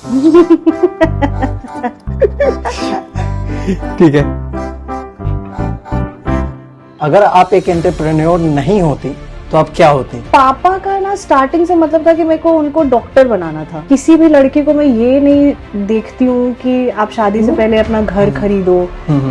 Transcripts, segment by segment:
ठीक है। अगर आप एक एंटरप्रेन्योर नहीं होती तो आप क्या होती? पापा का ना स्टार्टिंग से मतलब था कि मेरे को उनको डॉक्टर बनाना था। किसी भी लड़की को मैं ये नहीं देखती हूँ कि आप शादी से पहले अपना घर खरीदो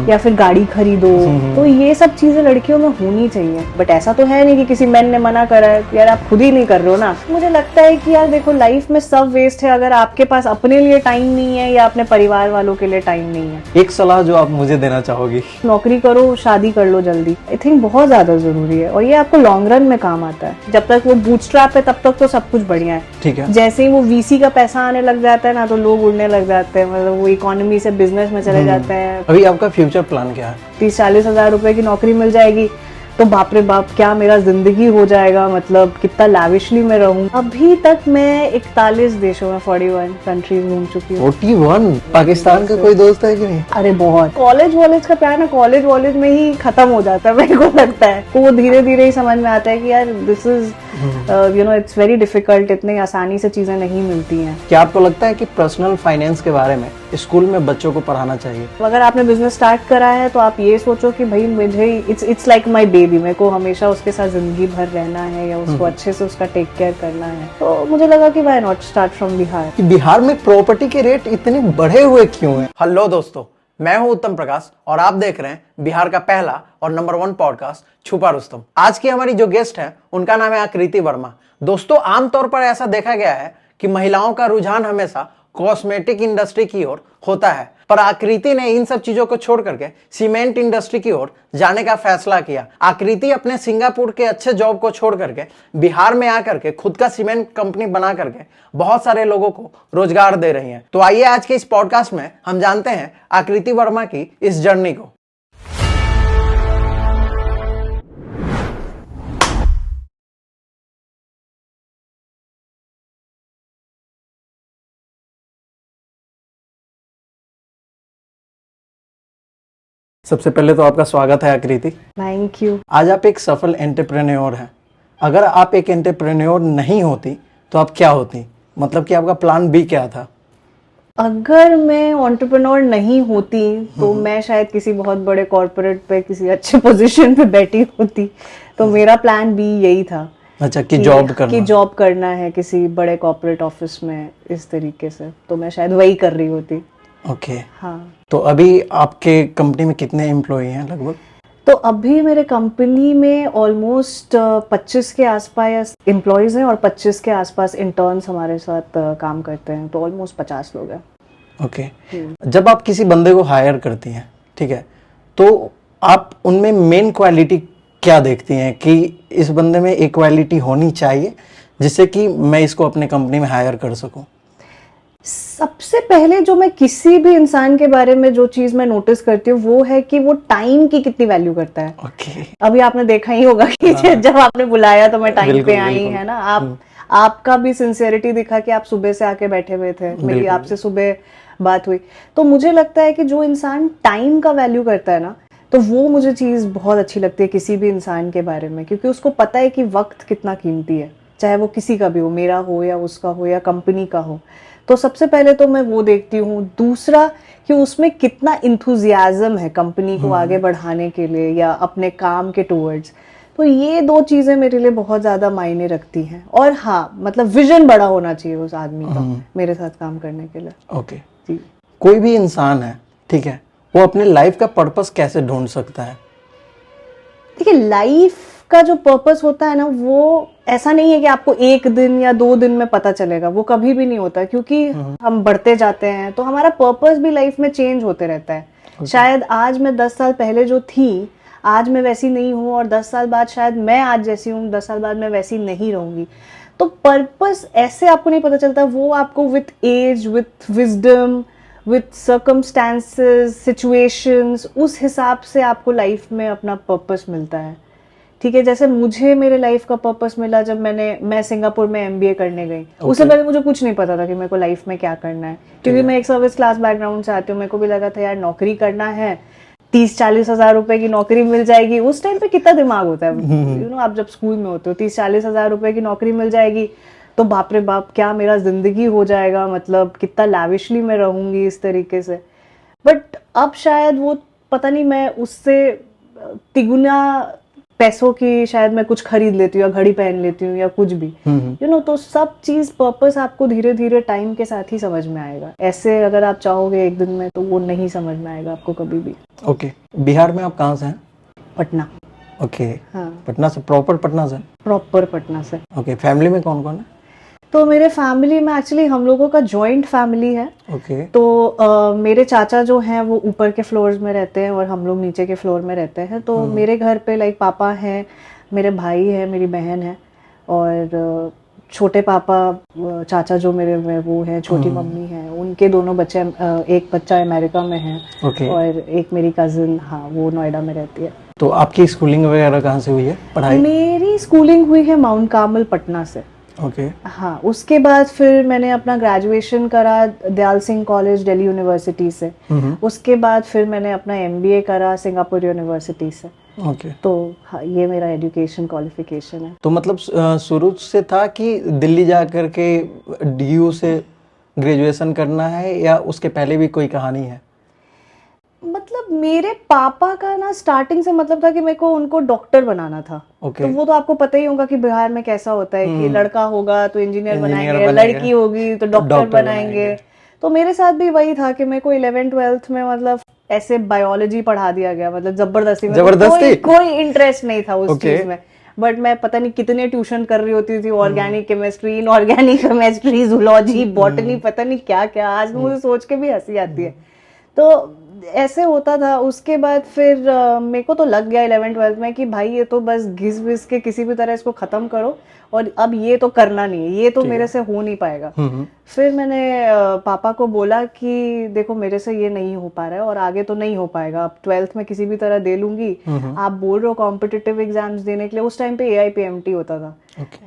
या फिर गाड़ी खरीदो, तो ये सब चीजें लड़कियों में होनी चाहिए। बट ऐसा तो है नहीं कि किसी मैन ने मना करा है, यार आप खुद ही नहीं कर रहे हो ना। मुझे लगता है कि यार देखो, लाइफ में सब वेस्ट है अगर आपके पास अपने लिए टाइम नहीं है या अपने परिवार वालों के लिए टाइम नहीं है। एक सलाह जो आप मुझे देना चाहोगी? नौकरी करो, शादी कर लो जल्दी। आई थिंक बहुत ज्यादा जरूरी है और ये आपको लॉन्ग रन में काम आता है। जब तक वो बूटस्ट्रैप है तब तक तो सब कुछ बढ़िया है। ठीक है। जैसे ही वो वीसी का पैसा आने लग जाता है ना, तो लोग उड़ने लग जाते हैं, मतलब वो इकोनॉमी से बिजनेस में चले जाते हैं। अभी आपका फ्यूचर प्लान क्या है? 30-40 हजार रुपए की नौकरी मिल जाएगी तो बाप रे बाप क्या मेरा जिंदगी हो जाएगा, मतलब कितना लैविशली मैं रहूं। अभी तक मैं 41 देशों में 41 कंट्रीज घूम चुकी हूँ। 41? पाकिस्तान का कोई दोस्त है कि नहीं? अरे बहुत। कॉलेज का प्यार ना कॉलेज में ही खत्म हो जाता है, मेरे को लगता है। तो वो धीरे धीरे ही समझ में आता है कि यार this is it's very difficult, इतनी आसानी से चीजें नहीं मिलती हैं। क्या आपको लगता है कि पर्सनल फाइनेंस के बारे में स्कूल में बच्चों को पढ़ाना चाहिए? अगर आपने बिजनेस स्टार्ट करा है तो आप ये सोचो कि भाई मुझे इट्स लाइक माय बेबी, मेरे को हमेशा उसके साथ जिंदगी भर रहना है या उसको अच्छे से उसका टेक केयर करना है। तो मुझे लगा कि why not start from Bihar. कि बिहार में प्रॉपर्टी के रेट इतने बढ़े हुए क्यों हैं? हेलो दोस्तों, मैं हूं उत्तम प्रकाश और आप देख रहे हैं बिहार का पहला और नंबर 1 पॉडकास्ट छुपा रुस्तम। आज की हमारी जो गेस्ट है उनका नाम है आकृति वर्मा। दोस्तों, आमतौर पर ऐसा देखा गया है कि महिलाओं का रुझान हमेशा कॉस्मेटिक इंडस्ट्री की ओर होता है, पर आकृति ने इन सब चीजों को छोड़ करके सीमेंट इंडस्ट्री की ओर जाने का फैसला किया। आकृति अपने सिंगापुर के अच्छे जॉब को छोड़ करके बिहार में आकर के खुद का सीमेंट कंपनी बना करके बहुत सारे लोगों को रोजगार दे रही हैं। तो आइए आज के इस पॉडकास्ट में हम जानते हैं आकृति वर्मा की इस जर्नी को। सबसे पहले तो आपका स्वागत है आकृति। Thank you. आज आप एक सफल एंटरप्रेन्योर हैं। अगर आप एक एंटरप्रेन्योर नहीं होती तो आप क्या होती? मतलब कि आपका प्लान बी क्या था? अगर मैं एंटरप्रेन्योर नहीं होती तो मैं शायद किसी बहुत बड़े कॉर्पोरेट पे किसी अच्छे पोजीशन पे बैठी होती। तो मेरा प्लान बी यही था। अच्छा, कि जॉब करना है किसी बड़े कॉर्पोरेट ऑफिस में, इस तरीके से। तो मैं शायद वही कर रही होती। ओके। हाँ। तो अभी आपके कंपनी में कितने एम्प्लॉय हैं लगभग? तो अभी मेरे कंपनी में ऑलमोस्ट 25 के आसपास एम्प्लॉयज हैं और 25 के आसपास इंटर्न्स हमारे साथ काम करते हैं। तो ऑलमोस्ट 50 लोग हैं। ओके। जब आप किसी बंदे को हायर करती हैं, ठीक है, तो आप उनमें मेन क्वालिटी क्या देखती हैं कि इस बंदे में एक क्वालिटी होनी चाहिए जिससे कि मैं इसको अपने कंपनी में हायर कर सकूं? सबसे पहले जो मैं किसी भी इंसान के बारे में जो चीज मैं नोटिस करती हूँ वो है कि वो टाइम की कितनी वैल्यू करता है। ओके। अभी आपने देखा ही होगा कि जब आपने बुलाया तो मैं टाइम पे आई, है ना। आपका भी सिंसियरिटी दिखा कि आप सुबह से आके बैठे हुए थे, मेरी आपसे सुबह बात हुई। तो मुझे लगता है कि जो इंसान टाइम का वैल्यू करता है ना, तो वो मुझे चीज बहुत अच्छी लगती है किसी भी इंसान के बारे में, क्योंकि उसको पता है कि वक्त कितना कीमती है, चाहे वो किसी का भी हो, मेरा हो या उसका हो या कंपनी का हो। तो सबसे पहले तो मैं वो देखती हूँ। दूसरा कि उसमें कितना इंथुजियाज्म है कंपनी को आगे बढ़ाने के लिए या अपने काम के टुवर्ड्स। तो ये दो चीजें मेरे लिए बहुत ज्यादा मायने रखती हैं। और हाँ, मतलब विजन बड़ा होना चाहिए उस आदमी का मेरे साथ काम करने के लिए। ओके जी। कोई भी इंसान है, ठीक है, वो अपने लाइफ का पर्पस कैसे ढूंढ सकता है? देखिए, लाइफ का जो पर्पस होता है ना, वो ऐसा नहीं है कि आपको 1 दिन या 2 दिन में पता चलेगा। वो कभी भी नहीं होता, क्योंकि हम बढ़ते जाते हैं तो हमारा पर्पस भी लाइफ में चेंज होते रहता है। शायद आज मैं 10 साल पहले जो थी आज मैं वैसी नहीं हूँ, और 10 साल बाद शायद मैं आज जैसी हूँ, 10 साल बाद मैं वैसी नहीं रहूंगी। तो पर्पस ऐसे आपको नहीं पता चलता, वो आपको with age, with wisdom, with circumstances, situations, उस हिसाब से आपको लाइफ में अपना पर्पस मिलता है। ठीक है, जैसे मुझे मेरे लाइफ का पर्पस मिला जब मैं सिंगापुर में एमबीए करने गई। उससे पहले मुझे कुछ नहीं पता था कि मेरे को लाइफ में क्या करना है, क्योंकि मैं एक सर्विस क्लास बैकग्राउंड से आती हूँ। मेरे को भी लगा था यार नौकरी करना है, 30-40 हजार रुपए की नौकरी मिल जाएगी। उस टाइम पे कितना दिमाग होता है, आप जब स्कूल में होते हो, 30-40 हजार रुपए की नौकरी मिल जाएगी तो बाप रे बाप क्या मेरा जिंदगी हो जाएगा, मतलब कितना लैविशली मैं रहूंगी इस तरीके से। बट अब शायद वो पता नहीं, मैं उससे तिगुना पैसों की शायद मैं कुछ खरीद लेती हूँ या घड़ी पहन लेती हूँ या कुछ भी, यू नो। तो सब चीज पर्पस आपको धीरे धीरे टाइम के साथ ही समझ में आएगा। ऐसे अगर आप चाहोगे एक दिन में तो वो नहीं समझ में आएगा आपको कभी भी। ओके, बिहार में आप कहाँ से हैं? पटना। ओके, हाँ, पटना से, प्रॉपर पटना से? प्रॉपर पटना से। ओके, फैमिली में कौन कौन है? तो मेरे फैमिली में एक्चुअली हम लोगों का जॉइंट फैमिली है। ओके। तो मेरे चाचा जो हैं वो ऊपर के फ्लोर्स में रहते हैं और हम लोग नीचे के फ्लोर में रहते हैं। तो मेरे घर पे लाइक पापा हैं, मेरे भाई है, मेरी बहन है, और छोटे पापा चाचा जो मेरे में वो हैं, छोटी मम्मी है, उनके दोनों बच्चे, एक बच्चा अमेरिका में है ओके। और एक मेरी कजिन, हाँ, वो नोएडा में रहती है। तो आपकी स्कूलिंग वगैरह कहाँ से हुई है, पढ़ाई? मेरी स्कूलिंग हुई है माउंट कार्मल पटना से। ओके। हाँ, उसके बाद फिर मैंने अपना ग्रेजुएशन करा दयाल सिंह कॉलेज दिल्ली यूनिवर्सिटी से। उसके बाद फिर मैंने अपना MBA करा सिंगापुर यूनिवर्सिटी से। ओके। तो हाँ, ये मेरा एजुकेशन क्वालिफिकेशन है। तो मतलब शुरू से था कि दिल्ली जा कर के DU से ग्रेजुएशन करना है, या उसके पहले भी कोई कहानी है? मतलब मेरे पापा का ना स्टार्टिंग से मतलब था कि मेरे को उनको डॉक्टर बनाना था। ओके। तो वो तो आपको पता ही होगा कि बिहार में कैसा होता है कि लड़का होगा तो इंजीनियर बनाएंगे, बनेगा, लड़की होगी तो डॉक्टर बनाएंगे। तो मेरे साथ भी वही था कि मेरे को 11th-12th में मतलब ऐसे बायोलॉजी पढ़ा दिया गया, मतलब जबरदस्ती में। कोई इंटरेस्ट नहीं था उस चीज में। बट मैं पता नहीं कितने ट्यूशन कर रही होती थी, organic chemistry, inorganic chemistry, zoology, botany, पता नहीं क्या क्या। आज मुझे सोच के भी हंसी आती है। तो ऐसे होता था। उसके बाद फिर मेरे को तो लग गया 11th-12th में कि भाई ये तो बस घिस घिस के किसी भी तरह इसको खत्म करो, और अब ये तो करना नहीं है, ये तो मेरे से हो नहीं पाएगा। फिर मैंने पापा को बोला कि देखो मेरे से ये नहीं हो पा रहा है और आगे तो नहीं हो पाएगा, अब 12th में किसी भी तरह दे लूंगी। आप बोल रहे हो कॉम्पिटिटिव एग्जाम्स देने के लिए, उस टाइम पे AIPMT होता था।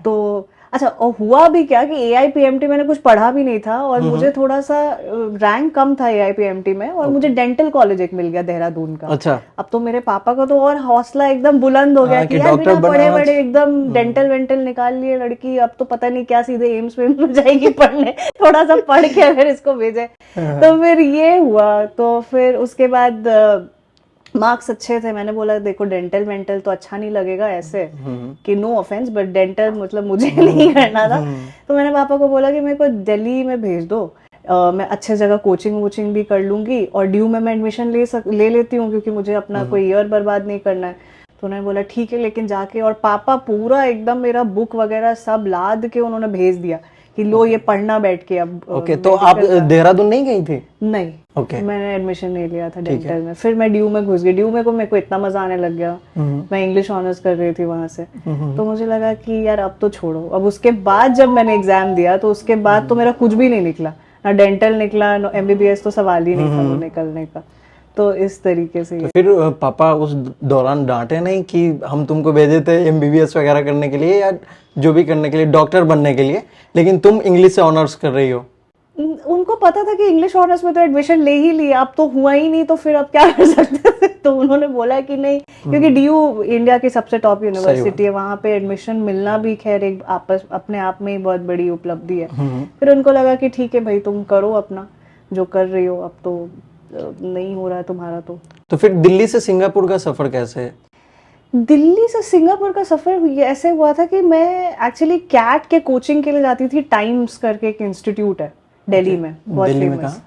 तो अच्छा, और हुआ भी क्या कि AIPMT मैंने कुछ पढ़ा भी नहीं था और मुझे थोड़ा सा रैंक कम था AIPMT में, और मुझे डेंटल कॉलेज एक मिल गया देहरादून का। अच्छा। अब तो मेरे पापा का तो और हौसला एकदम बुलंद हो गया कि यार बिना पढ़े बड़े एकदम डेंटल वेंटल निकाल लिए लड़की, अब तो पता नहीं क्या सीधे एम्स में जाएगी पढ़ने, थोड़ा सा पढ़ के अगर इसको भेजे। तो फिर ये हुआ। तो फिर उसके बाद मार्क्स अच्छे थे। मैंने बोला देखो डेंटल वेंटल तो अच्छा नहीं लगेगा ऐसे कि नो ऑफेंस, बट डेंटल मतलब मुझे नहीं करना था। तो मैंने पापा को बोला कि मेरे को दिल्ली में भेज दो, मैं अच्छे जगह कोचिंग वोचिंग भी कर लूंगी और DU में मैं एडमिशन ले लेती हूँ, क्योंकि मुझे अपना कोई ईयर बर्बाद नहीं करना है। तो उन्होंने बोला ठीक है, लेकिन जाके, और पापा पूरा एकदम मेरा बुक वगैरह सब लाद के उन्होंने भेज दिया कि लो ये पढ़ना बैठ के। अब ओके। तो आप देहरादून नहीं गई थी? नहीं। ओके। मैंने एडमिशन नहीं लिया था डेंटल में। फिर मैं DU में घुस गई। DU में को मेरे को इतना मजा आने लग गया, मैं इंग्लिश ऑनर्स कर रही थी वहां से। तो मुझे लगा कि यार अब तो छोड़ो। अब उसके बाद जब मैंने एग्जाम दिया तो उसके बाद तो मेरा कुछ भी नहीं निकला, ना डेंटल निकला, ना MBBS, तो सवाल ही नहीं था वो निकलने का। तो इस तरीके से। तो फिर पापा उस दौरान डांटे नहीं कि हम तुमको भेजे थे MBBS वगैरह करने के लिए, या जो भी करने के लिए, डॉक्टर बनने के लिए, लेकिन तुम इंग्लिश से ऑनर्स कर रही हो? उनको पता था कि इंग्लिश ऑनर्स में तो एडमिशन ले ही लिया, अब तो हुआ ही नहीं, तो फिर अब क्या कर सकते थे। तो उन्होंने बोला कि नहीं, क्योंकि DU इंडिया की सबसे टॉप यूनिवर्सिटी है, वहां पे एडमिशन मिलना भी खैर एक अपने आप में ही बहुत बड़ी उपलब्धि है। फिर उनको लगा कि ठीक है भाई तुम करो अपना जो कर रही हो, अब तो नहीं हो रहा है तुम्हारा। तो फिर दिल्ली से सिंगापुर का सफर कैसे है? दिल्ली से सिंगापुर का सफर ऐसे हुआ था कि मैं एक्चुअली कैट के कोचिंग के लिए जाती थी। टाइम्स करके एक इंस्टीट्यूट है दिल्ली में, बहुत फेमस।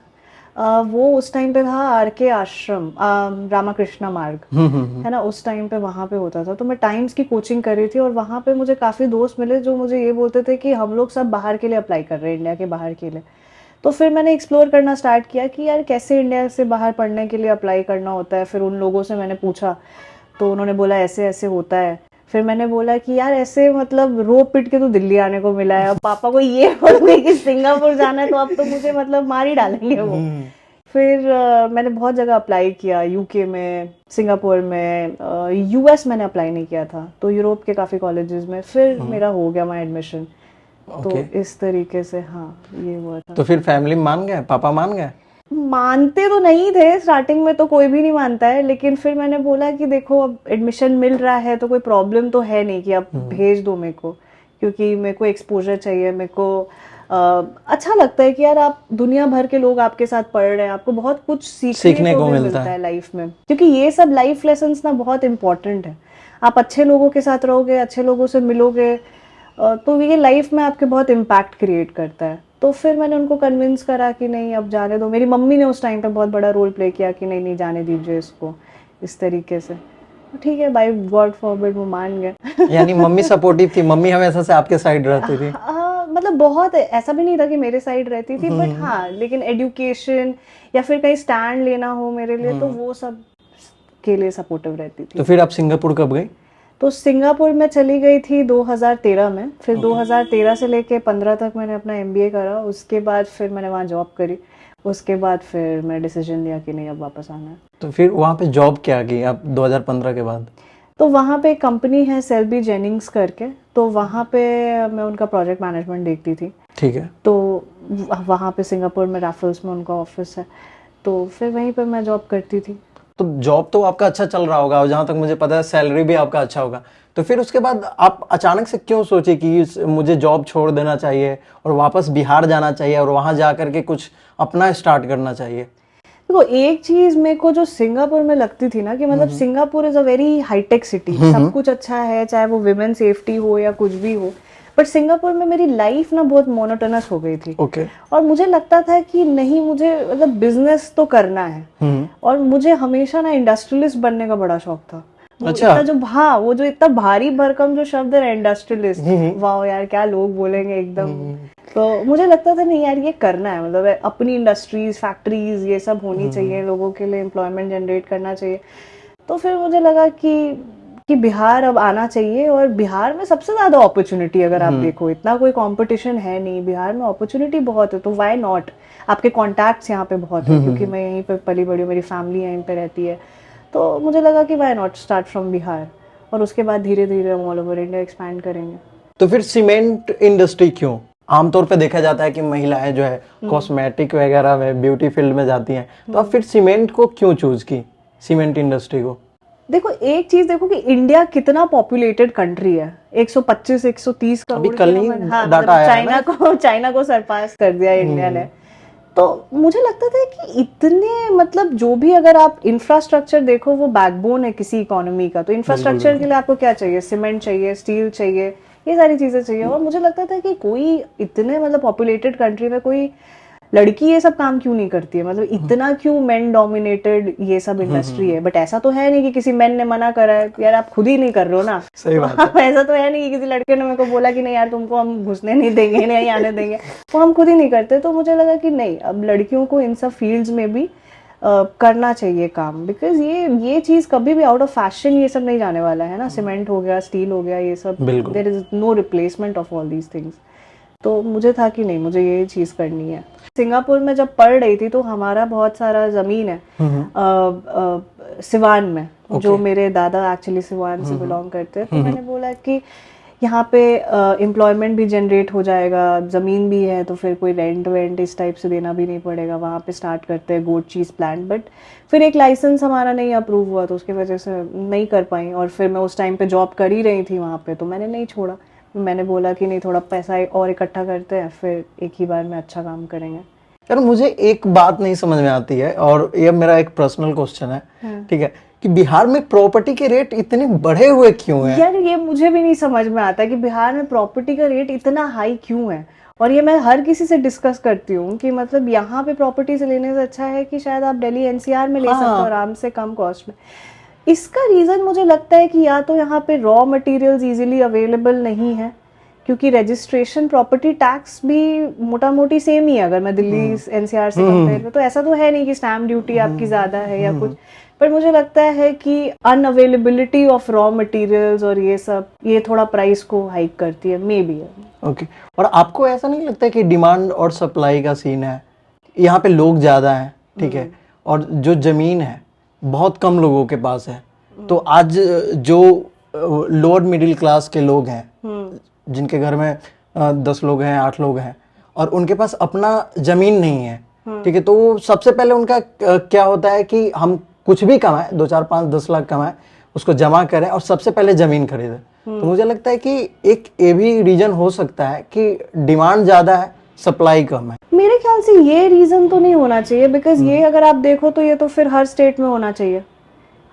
वो उस टाइम पे था RK आश्रम, रामाकृष्णा मार्ग है ना, उस टाइम पे वहां पे होता था। तो मैं टाइम्स की कोचिंग कर रही थी और वहां पे मुझे काफी दोस्त मिले जो मुझे ये बोलते थे कि हम लोग सब बाहर के लिए अप्लाई कर रहे हैं, इंडिया के बाहर के लिए। तो फिर मैंने एक्सप्लोर करना स्टार्ट किया कि यार कैसे इंडिया से बाहर पढ़ने के लिए अप्लाई करना होता है। फिर उन लोगों से मैंने पूछा तो उन्होंने बोला ऐसे ऐसे होता है। फिर मैंने बोला कि यार ऐसे मतलब रो पिट के तो दिल्ली आने को मिला है, अब पापा को ये बोल कि सिंगापुर जाना है तो अब तो मुझे मतलब मार ही डालेंगे वो। फिर मैंने बहुत जगह अप्लाई किया, UK में, सिंगापुर में, US मैंने अप्लाई नहीं किया था, तो यूरोप के काफ़ी कॉलेजेस में। फिर मेरा हो गया वहाँ एडमिशन। तो इस तरीके से हाँ ये हुआ था। तो फिर फैमिली मान गए, पापा मान गए? मानते तो नहीं थे स्टार्टिंग में, तो कोई भी नहीं मानता है, लेकिन फिर मैंने बोला कि देखो अब एडमिशन मिल रहा है तो कोई प्रॉब्लम तो है नहीं कि आप भेज दो मेरे को, क्योंकि मेरे को एक्सपोजर चाहिए, मेरे को अच्छा लगता है कि यार आप दुनिया भर के लोग आपके साथ पढ़ रहे हैं, आपको बहुत कुछ सीखने को भी मिलता है लाइफ में, क्योंकि ये सब लाइफ लेसन्स ना बहुत इंपॉर्टेंट है। आप अच्छे लोगों के साथ रहोगे, अच्छे लोगों से मिलोगे, तो ये लाइफ में आपके बहुत इम्पैक्ट क्रिएट करता है। तो फिर मैंने उनको कन्विंस करा कि नहीं अब जाने दो। मेरी मम्मी ने उस टाइम पे बहुत बड़ा रोल प्ले किया कि नहीं नहीं जाने दीजिए इसको इस तरीके से। ठीक है, बाय गॉड फॉरबिड वो मान गए। यानी मम्मी सपोर्टिव थी, मम्मी हमेशा से आपके साइड रहती थी? मतलब बहुत ऐसा भी नहीं था कि मेरे साइड रहती थी, बट हाँ, लेकिन एजुकेशन या फिर कहीं स्टैंड लेना हो मेरे लिए तो वो सब के लिए सपोर्टिव रहती थी। तो फिर आप सिंगापुर कब गई? तो सिंगापुर में चली गई थी 2013 में। फिर 2013 से लेके 15 तक मैंने अपना MBA करा। उसके बाद फिर मैंने वहाँ जॉब करी। उसके बाद फिर मैं डिसीजन लिया कि नहीं अब वापस आना है। तो फिर वहाँ पे जॉब क्या की आप 2015 के बाद? तो वहाँ पे एक कंपनी है सेल्बी जेनिंग्स करके, तो वहाँ पे मैं उनका प्रोजेक्ट मैनेजमेंट देखती थी। ठीक है। तो वहाँ पे सिंगापुर में रैफल्स में उनका ऑफिस है, तो फिर वहीं पे मैं जॉब करती थी। तो जॉब तो आपका अच्छा चल रहा होगा और जहाँ तक मुझे पता है सैलरी भी आपका अच्छा होगा। तो फिर उसके बाद आप अचानक से क्यों सोचे कि मुझे जॉब छोड़ देना चाहिए और वापस बिहार जाना चाहिए और वहाँ जा करके कुछ अपना स्टार्ट करना चाहिए? देखो, एक चीज मेरे को जो सिंगापुर में लगती थी ना कि मतलब Singapore is a very high tech city, सब कुछ अच्छा है, चाहे वो विमेन सेफ्टी हो या कुछ भी हो, बट सिंगापुर में मेरी लाइफ ना बहुत मोनोटोनस हो गई थी। और मुझे लगता था कि नहीं, मुझे मतलब बिजनेस तो करना है। और मुझे हमेशा ना इंडस्ट्रियलिस्ट बनने का बड़ा शौक था। अच्छा। वो जो इतना भारी भरकम जो शब्द है इंडस्ट्रियलिस्ट, वाह यार क्या लोग बोलेंगे एकदम। तो मुझे लगता था नहीं यार ये करना है, मतलब अपनी इंडस्ट्रीज, फैक्ट्रीज ये सब होनी चाहिए, लोगों के लिए एम्प्लॉयमेंट जनरेट करना चाहिए। तो फिर मुझे लगा कि बिहार अब आना चाहिए, और बिहार में सबसे ज्यादा अपॉर्चुनिटी, अगर आप देखो इतना कोई कंपटीशन है नहीं, बिहार में अपॉर्चुनिटी बहुत है, तो व्हाई नॉट। आपके कॉन्टैक्ट्स यहाँ पे बहुत है, क्योंकि मैं यहीं पे पली बड़ी हूँ, मेरी फैमिली यहीं पे रहती है, तो मुझे लगा कि why not start from Bihar, और उसके बाद धीरे धीरे हम ऑल ओवर इंडिया एक्सपैंड करेंगे। तो फिर सीमेंट इंडस्ट्री क्यों? आमतौर पे देखा जाता है कि महिलाएं जो है कॉस्मेटिक वगैरह में, ब्यूटी फील्ड में जाती हैं, तो आप फिर सीमेंट को क्यों चूज की, सीमेंट इंडस्ट्री को? देखो, एक चीज देखो कि इंडिया कितना पॉपुलेटेड कंट्री है, 125-130 करोड़। अभी कल ही डाटा आया चाइना को सरपास कर दिया इंडिया ने। तो मुझे लगता था कि इतने, मतलब जो भी, अगर आप इंफ्रास्ट्रक्चर देखो, वो बैकबोन है किसी इकोनॉमी का। तो इंफ्रास्ट्रक्चर के लिए आपको क्या चाहिए? सीमेंट चाहिए, स्टील चाहिए, ये सारी चीजें चाहिए। और मुझे लगता था कि कोई इतने मतलब पॉपुलेटेड कंट्री में कोई लड़की ये सब काम क्यों नहीं करती है, मतलब इतना क्यों मेन डोमिनेटेड ये सब इंडस्ट्री है। बट ऐसा तो है नहीं कि किसी मेन ने मना करा है, यार आप खुद ही नहीं कर रहे हो ना। सही बात है। ऐसा तो है नहीं कि किसी लड़के ने मेरे को बोला कि नहीं यार तुमको हम घुसने नहीं देंगे, नहीं आने देंगे, वो हम खुद ही नहीं करते। तो मुझे लगा कि नहीं, अब लड़कियों को इन सब फील्ड्स में भी करना चाहिए काम, बिकॉज ये चीज कभी भी आउट ऑफ फैशन ये सब नहीं जाने वाला है ना। सीमेंट हो गया, स्टील हो गया, ये सब, there is no replacement of all these things. तो मुझे था कि नहीं, मुझे ये चीज करनी है। सिंगापुर में जब पढ़ रही थी तो हमारा बहुत सारा जमीन है सिवान में, जो मेरे दादा एक्चुअली सिवान से बिलोंग करते हैं। तो मैंने बोला कि यहाँ पे एम्प्लॉयमेंट भी जनरेट हो जाएगा, ज़मीन भी है, तो फिर कोई रेंट वेंट इस टाइप से देना भी नहीं पड़ेगा। वहाँ पे स्टार्ट करते हैं गोट चीज़ प्लांट। बट फिर एक लाइसेंस हमारा नहीं अप्रूव हुआ, तो उसकी वजह से नहीं कर पाई। और फिर मैं उस टाइम पे जॉब कर ही रही थी वहाँ पे, तो मैंने नहीं छोड़ा। मैंने बोला कि नहीं, थोड़ा पैसा और इकट्ठा करते हैं, फिर एक ही बार में अच्छा काम करेंगे। यार मुझे एक बात नहीं समझ में आती है, और ये मेरा एक पर्सनल क्वेश्चन है, ठीक है, कि बिहार में प्रॉपर्टी के रेट इतने बढ़े हुए क्यों हैं? यार ये मुझे भी नहीं समझ में आता कि बिहार में प्रॉपर्टी का रेट इतना हाई क्यों है। और ये मैं हर किसी से डिस्कस करती हूँ कि मतलब यहाँ पे प्रॉपर्टी से लेने से अच्छा है कि शायद आप दिल्ली NCR में ले सकते हो आराम से, कम कॉस्ट में। इसका रीजन मुझे लगता है कि या तो यहाँ पे रॉ मटेरियल्स इजीली अवेलेबल नहीं है, क्योंकि रजिस्ट्रेशन, प्रॉपर्टी टैक्स भी मोटा मोटी सेम ही है अगर मैं दिल्ली NCR से कंपेयर करूं। तो ऐसा तो है नहीं कि स्टैम्प ड्यूटी आपकी ज्यादा है या कुछ। पर मुझे लगता है कि अनअवेलेबिलिटी ऑफ रॉ मटेरियल्स और ये सब, ये थोड़ा प्राइस को हाइक करती है, मे बी। ओके। और आपको ऐसा नहीं लगता कि डिमांड और सप्लाई का सीन है? यहाँ पे लोग ज्यादा हैं, ठीक है, और जो जमीन है बहुत कम लोगों के पास है। तो आज जो लोअर मिडिल क्लास के लोग हैं, जिनके घर में 10 लोग हैं, 8 लोग हैं, और उनके पास अपना जमीन नहीं है, ठीक है, तो सबसे पहले उनका क्या होता है कि हम कुछ भी कमाएं, 2, 4, 5, 10 लाख कमाएं, उसको जमा करें और सबसे पहले जमीन खरीदें। तो मुझे लगता है कि एक ये भी रीजन हो सकता है कि डिमांड ज्यादा है, सप्लाई कम है। मेरे ख्याल से ये रीजन तो नहीं होना चाहिए, बिकॉज ये अगर आप देखो तो ये तो फिर हर स्टेट में होना चाहिए।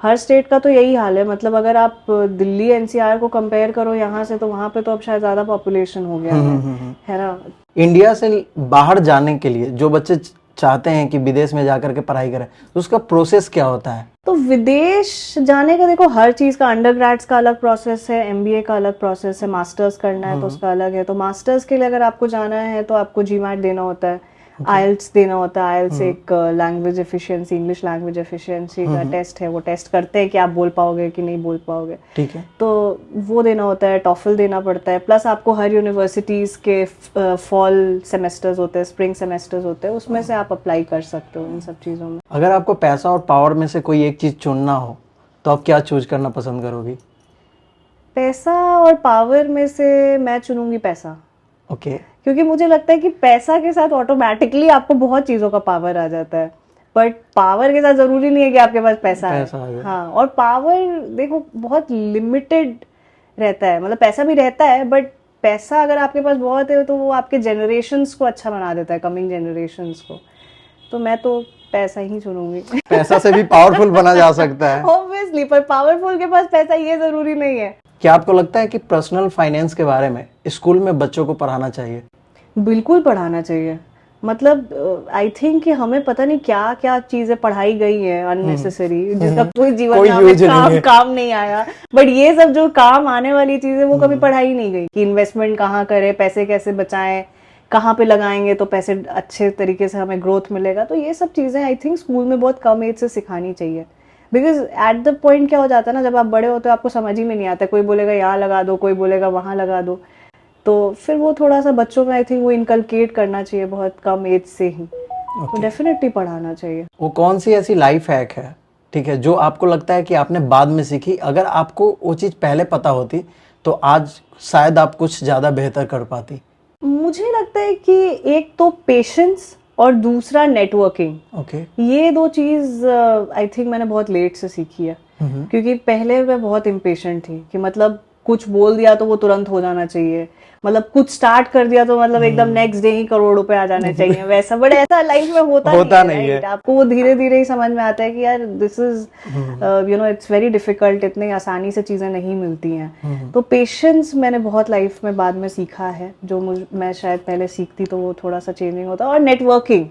हर स्टेट का तो यही हाल है। मतलब अगर आप दिल्ली एनसीआर को कंपेयर करो यहाँ से, तो वहां पे तो अब शायद ज्यादा पॉपुलेशन हो गया है ना। इंडिया से बाहर जाने के लिए जो बच्चे चाहते हैं कि विदेश में जाकर के पढ़ाई करें, तो उसका प्रोसेस क्या होता है? तो विदेश जाने का देखो, हर चीज का अंडर ग्रेड्स का अलग प्रोसेस है, एमबीए का अलग प्रोसेस है, मास्टर्स करना है तो उसका अलग है। तो मास्टर्स के लिए अगर आपको जाना है तो आपको जीमैट देना होता है, आइल्स देना होता है। आइल्स एक language efficiency, English language efficiency का टेस्ट है। वो टेस्ट करते हैं कि आप बोल पाओगे कि नहीं बोल पाओगे, ठीक है। तो वो देना होता है। टॉफल देना पड़ता है। प्लस आपको हर यूनिवर्सिटीज के फॉल सेमेस्टर्स होते हैं, स्प्रिंग सेमेस्टर्स होते हैं, उसमें से आप अप्लाई कर सकते हो इन सब चीज़ों में। अगर आपको पैसा और पावर में से कोई एक चीज चुनना हो तो आप क्या चूज करना पसंद करोगी? पैसा और पावर में से मैं चुनूंगी पैसा। ओके। क्योंकि मुझे लगता है कि पैसा के साथ ऑटोमेटिकली आपको बहुत चीज़ों का पावर आ जाता है, बट पावर के साथ जरूरी नहीं है कि आपके पास पैसा है। हाँ, और पावर देखो बहुत लिमिटेड रहता है। मतलब पैसा भी रहता है, बट पैसा अगर आपके पास बहुत है तो वो आपके जनरेशन्स को अच्छा बना देता है, कमिंग जनरेशन्स को। तो मैं तो पैसा ही चुनूंगी। पैसा से भी पावरफुल बना जा सकता है ऑब्वियसली, पर पावरफुल के पास पैसा ये जरूरी नहीं है। क्या आपको लगता है कि पर्सनल फाइनेंस के बारे में स्कूल में बच्चों को पढ़ाना चाहिए? बिल्कुल पढ़ाना चाहिए। मतलब आई थिंक कि हमें पता नहीं क्या क्या चीजें पढ़ाई गई है अननेसेसरी, जिसका कोई जीवन में हमें काम नहीं आया। बट ये सब जो काम आने वाली चीजें वो कभी पढ़ाई नहीं गई कि इन्वेस्टमेंट कहाँ करें, पैसे कैसे बचाएं, कहाँ पे लगाएंगे तो पैसे अच्छे तरीके से हमें ग्रोथ मिलेगा। तो ये सब चीजें आई थिंक स्कूल में बहुत कम एज से सिखानी चाहिए। बिकॉज एट द पॉइंट क्या हो जाता है ना, जब आप बड़े होते हो आपको समझ ही में नहीं आता। कोई बोलेगा यहाँ लगा दो, कोई बोलेगा वहां लगा दो। तो फिर वो थोड़ा सा बच्चों में आई थिंक वो इनकलकेट करना चाहिए बहुत कम एज से ही। तो डेफिनेटली पढ़ाना चाहिए। वो कौन सी ऐसी लाइफ हैक है, ठीक है, जो आपको लगता है कि आपने बाद में सीखी, अगर आपको वो चीज पहले पता होती तो आज शायद आप कुछ ज्यादा बेहतर कर पाती? मुझे लगता है कि एक तो पेशेंस और दूसरा नेटवर्किंग। ओके। ये दो चीज आई थिंक मैंने बहुत लेट से सीखी है। क्योंकि पहले मैं बहुत इम्पेशेंट थी कि मतलब कुछ बोल दिया तो वो तुरंत हो जाना चाहिए। मतलब कुछ स्टार्ट कर दिया तो मतलब एकदम नेक्स्ट डे ही करोड़ रुपए आ जाने चाहिए वैसा। बट ऐसा लाइफ में होता नहीं है। आपको वो धीरे धीरे ही समझ में आता है कि यार this is it's very difficult, इतनी आसानी से चीजें नहीं मिलती हैं। तो पेशेंस मैंने बहुत लाइफ में बाद में सीखा है, जो मैं शायद पहले सीखती तो वो थोड़ा सा चेंजिंग होता। और नेटवर्किंग,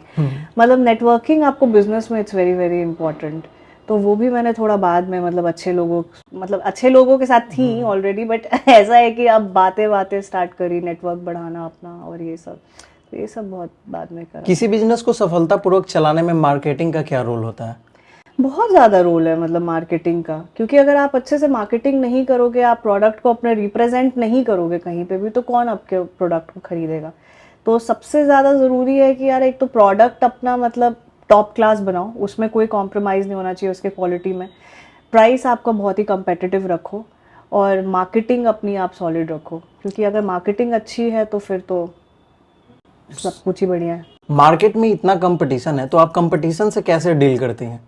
मतलब नेटवर्किंग आपको बिजनेस में इट्स वेरी वेरी इंपॉर्टेंट। तो वो भी मैंने थोड़ा बाद में मतलब अच्छे लोगों के साथ थी ऑलरेडी, बट ऐसा है कि अब बातें स्टार्ट करी, नेटवर्क बढ़ाना अपना और ये सब, तो ये सब बहुत बाद में करा। किसी बिजनेस को सफलतापूर्वक चलाने में मार्केटिंग का क्या रोल होता है? बहुत ज़्यादा रोल है मतलब मार्केटिंग का। क्योंकि अगर आप अच्छे से मार्केटिंग नहीं करोगे, आप प्रोडक्ट को अपने रिप्रेजेंट नहीं करोगे कहीं पे भी, तो कौन आपके प्रोडक्ट को खरीदेगा। तो सबसे ज़्यादा ज़रूरी है कि यार एक तो प्रोडक्ट अपना मतलब टॉप क्लास बनाओ, उसमें कोई कॉम्प्रोमाइज़ नहीं होना चाहिए उसके क्वालिटी में। प्राइस आपका बहुत ही कंपेटिटिव रखो और मार्केटिंग अपनी आप सॉलिड रखो। क्योंकि अगर मार्केटिंग अच्छी है तो फिर तो सब कुछ ही बढ़िया है। मार्केट में इतना कंपटीशन है तो आप कंपटीशन से कैसे डील करती हैं?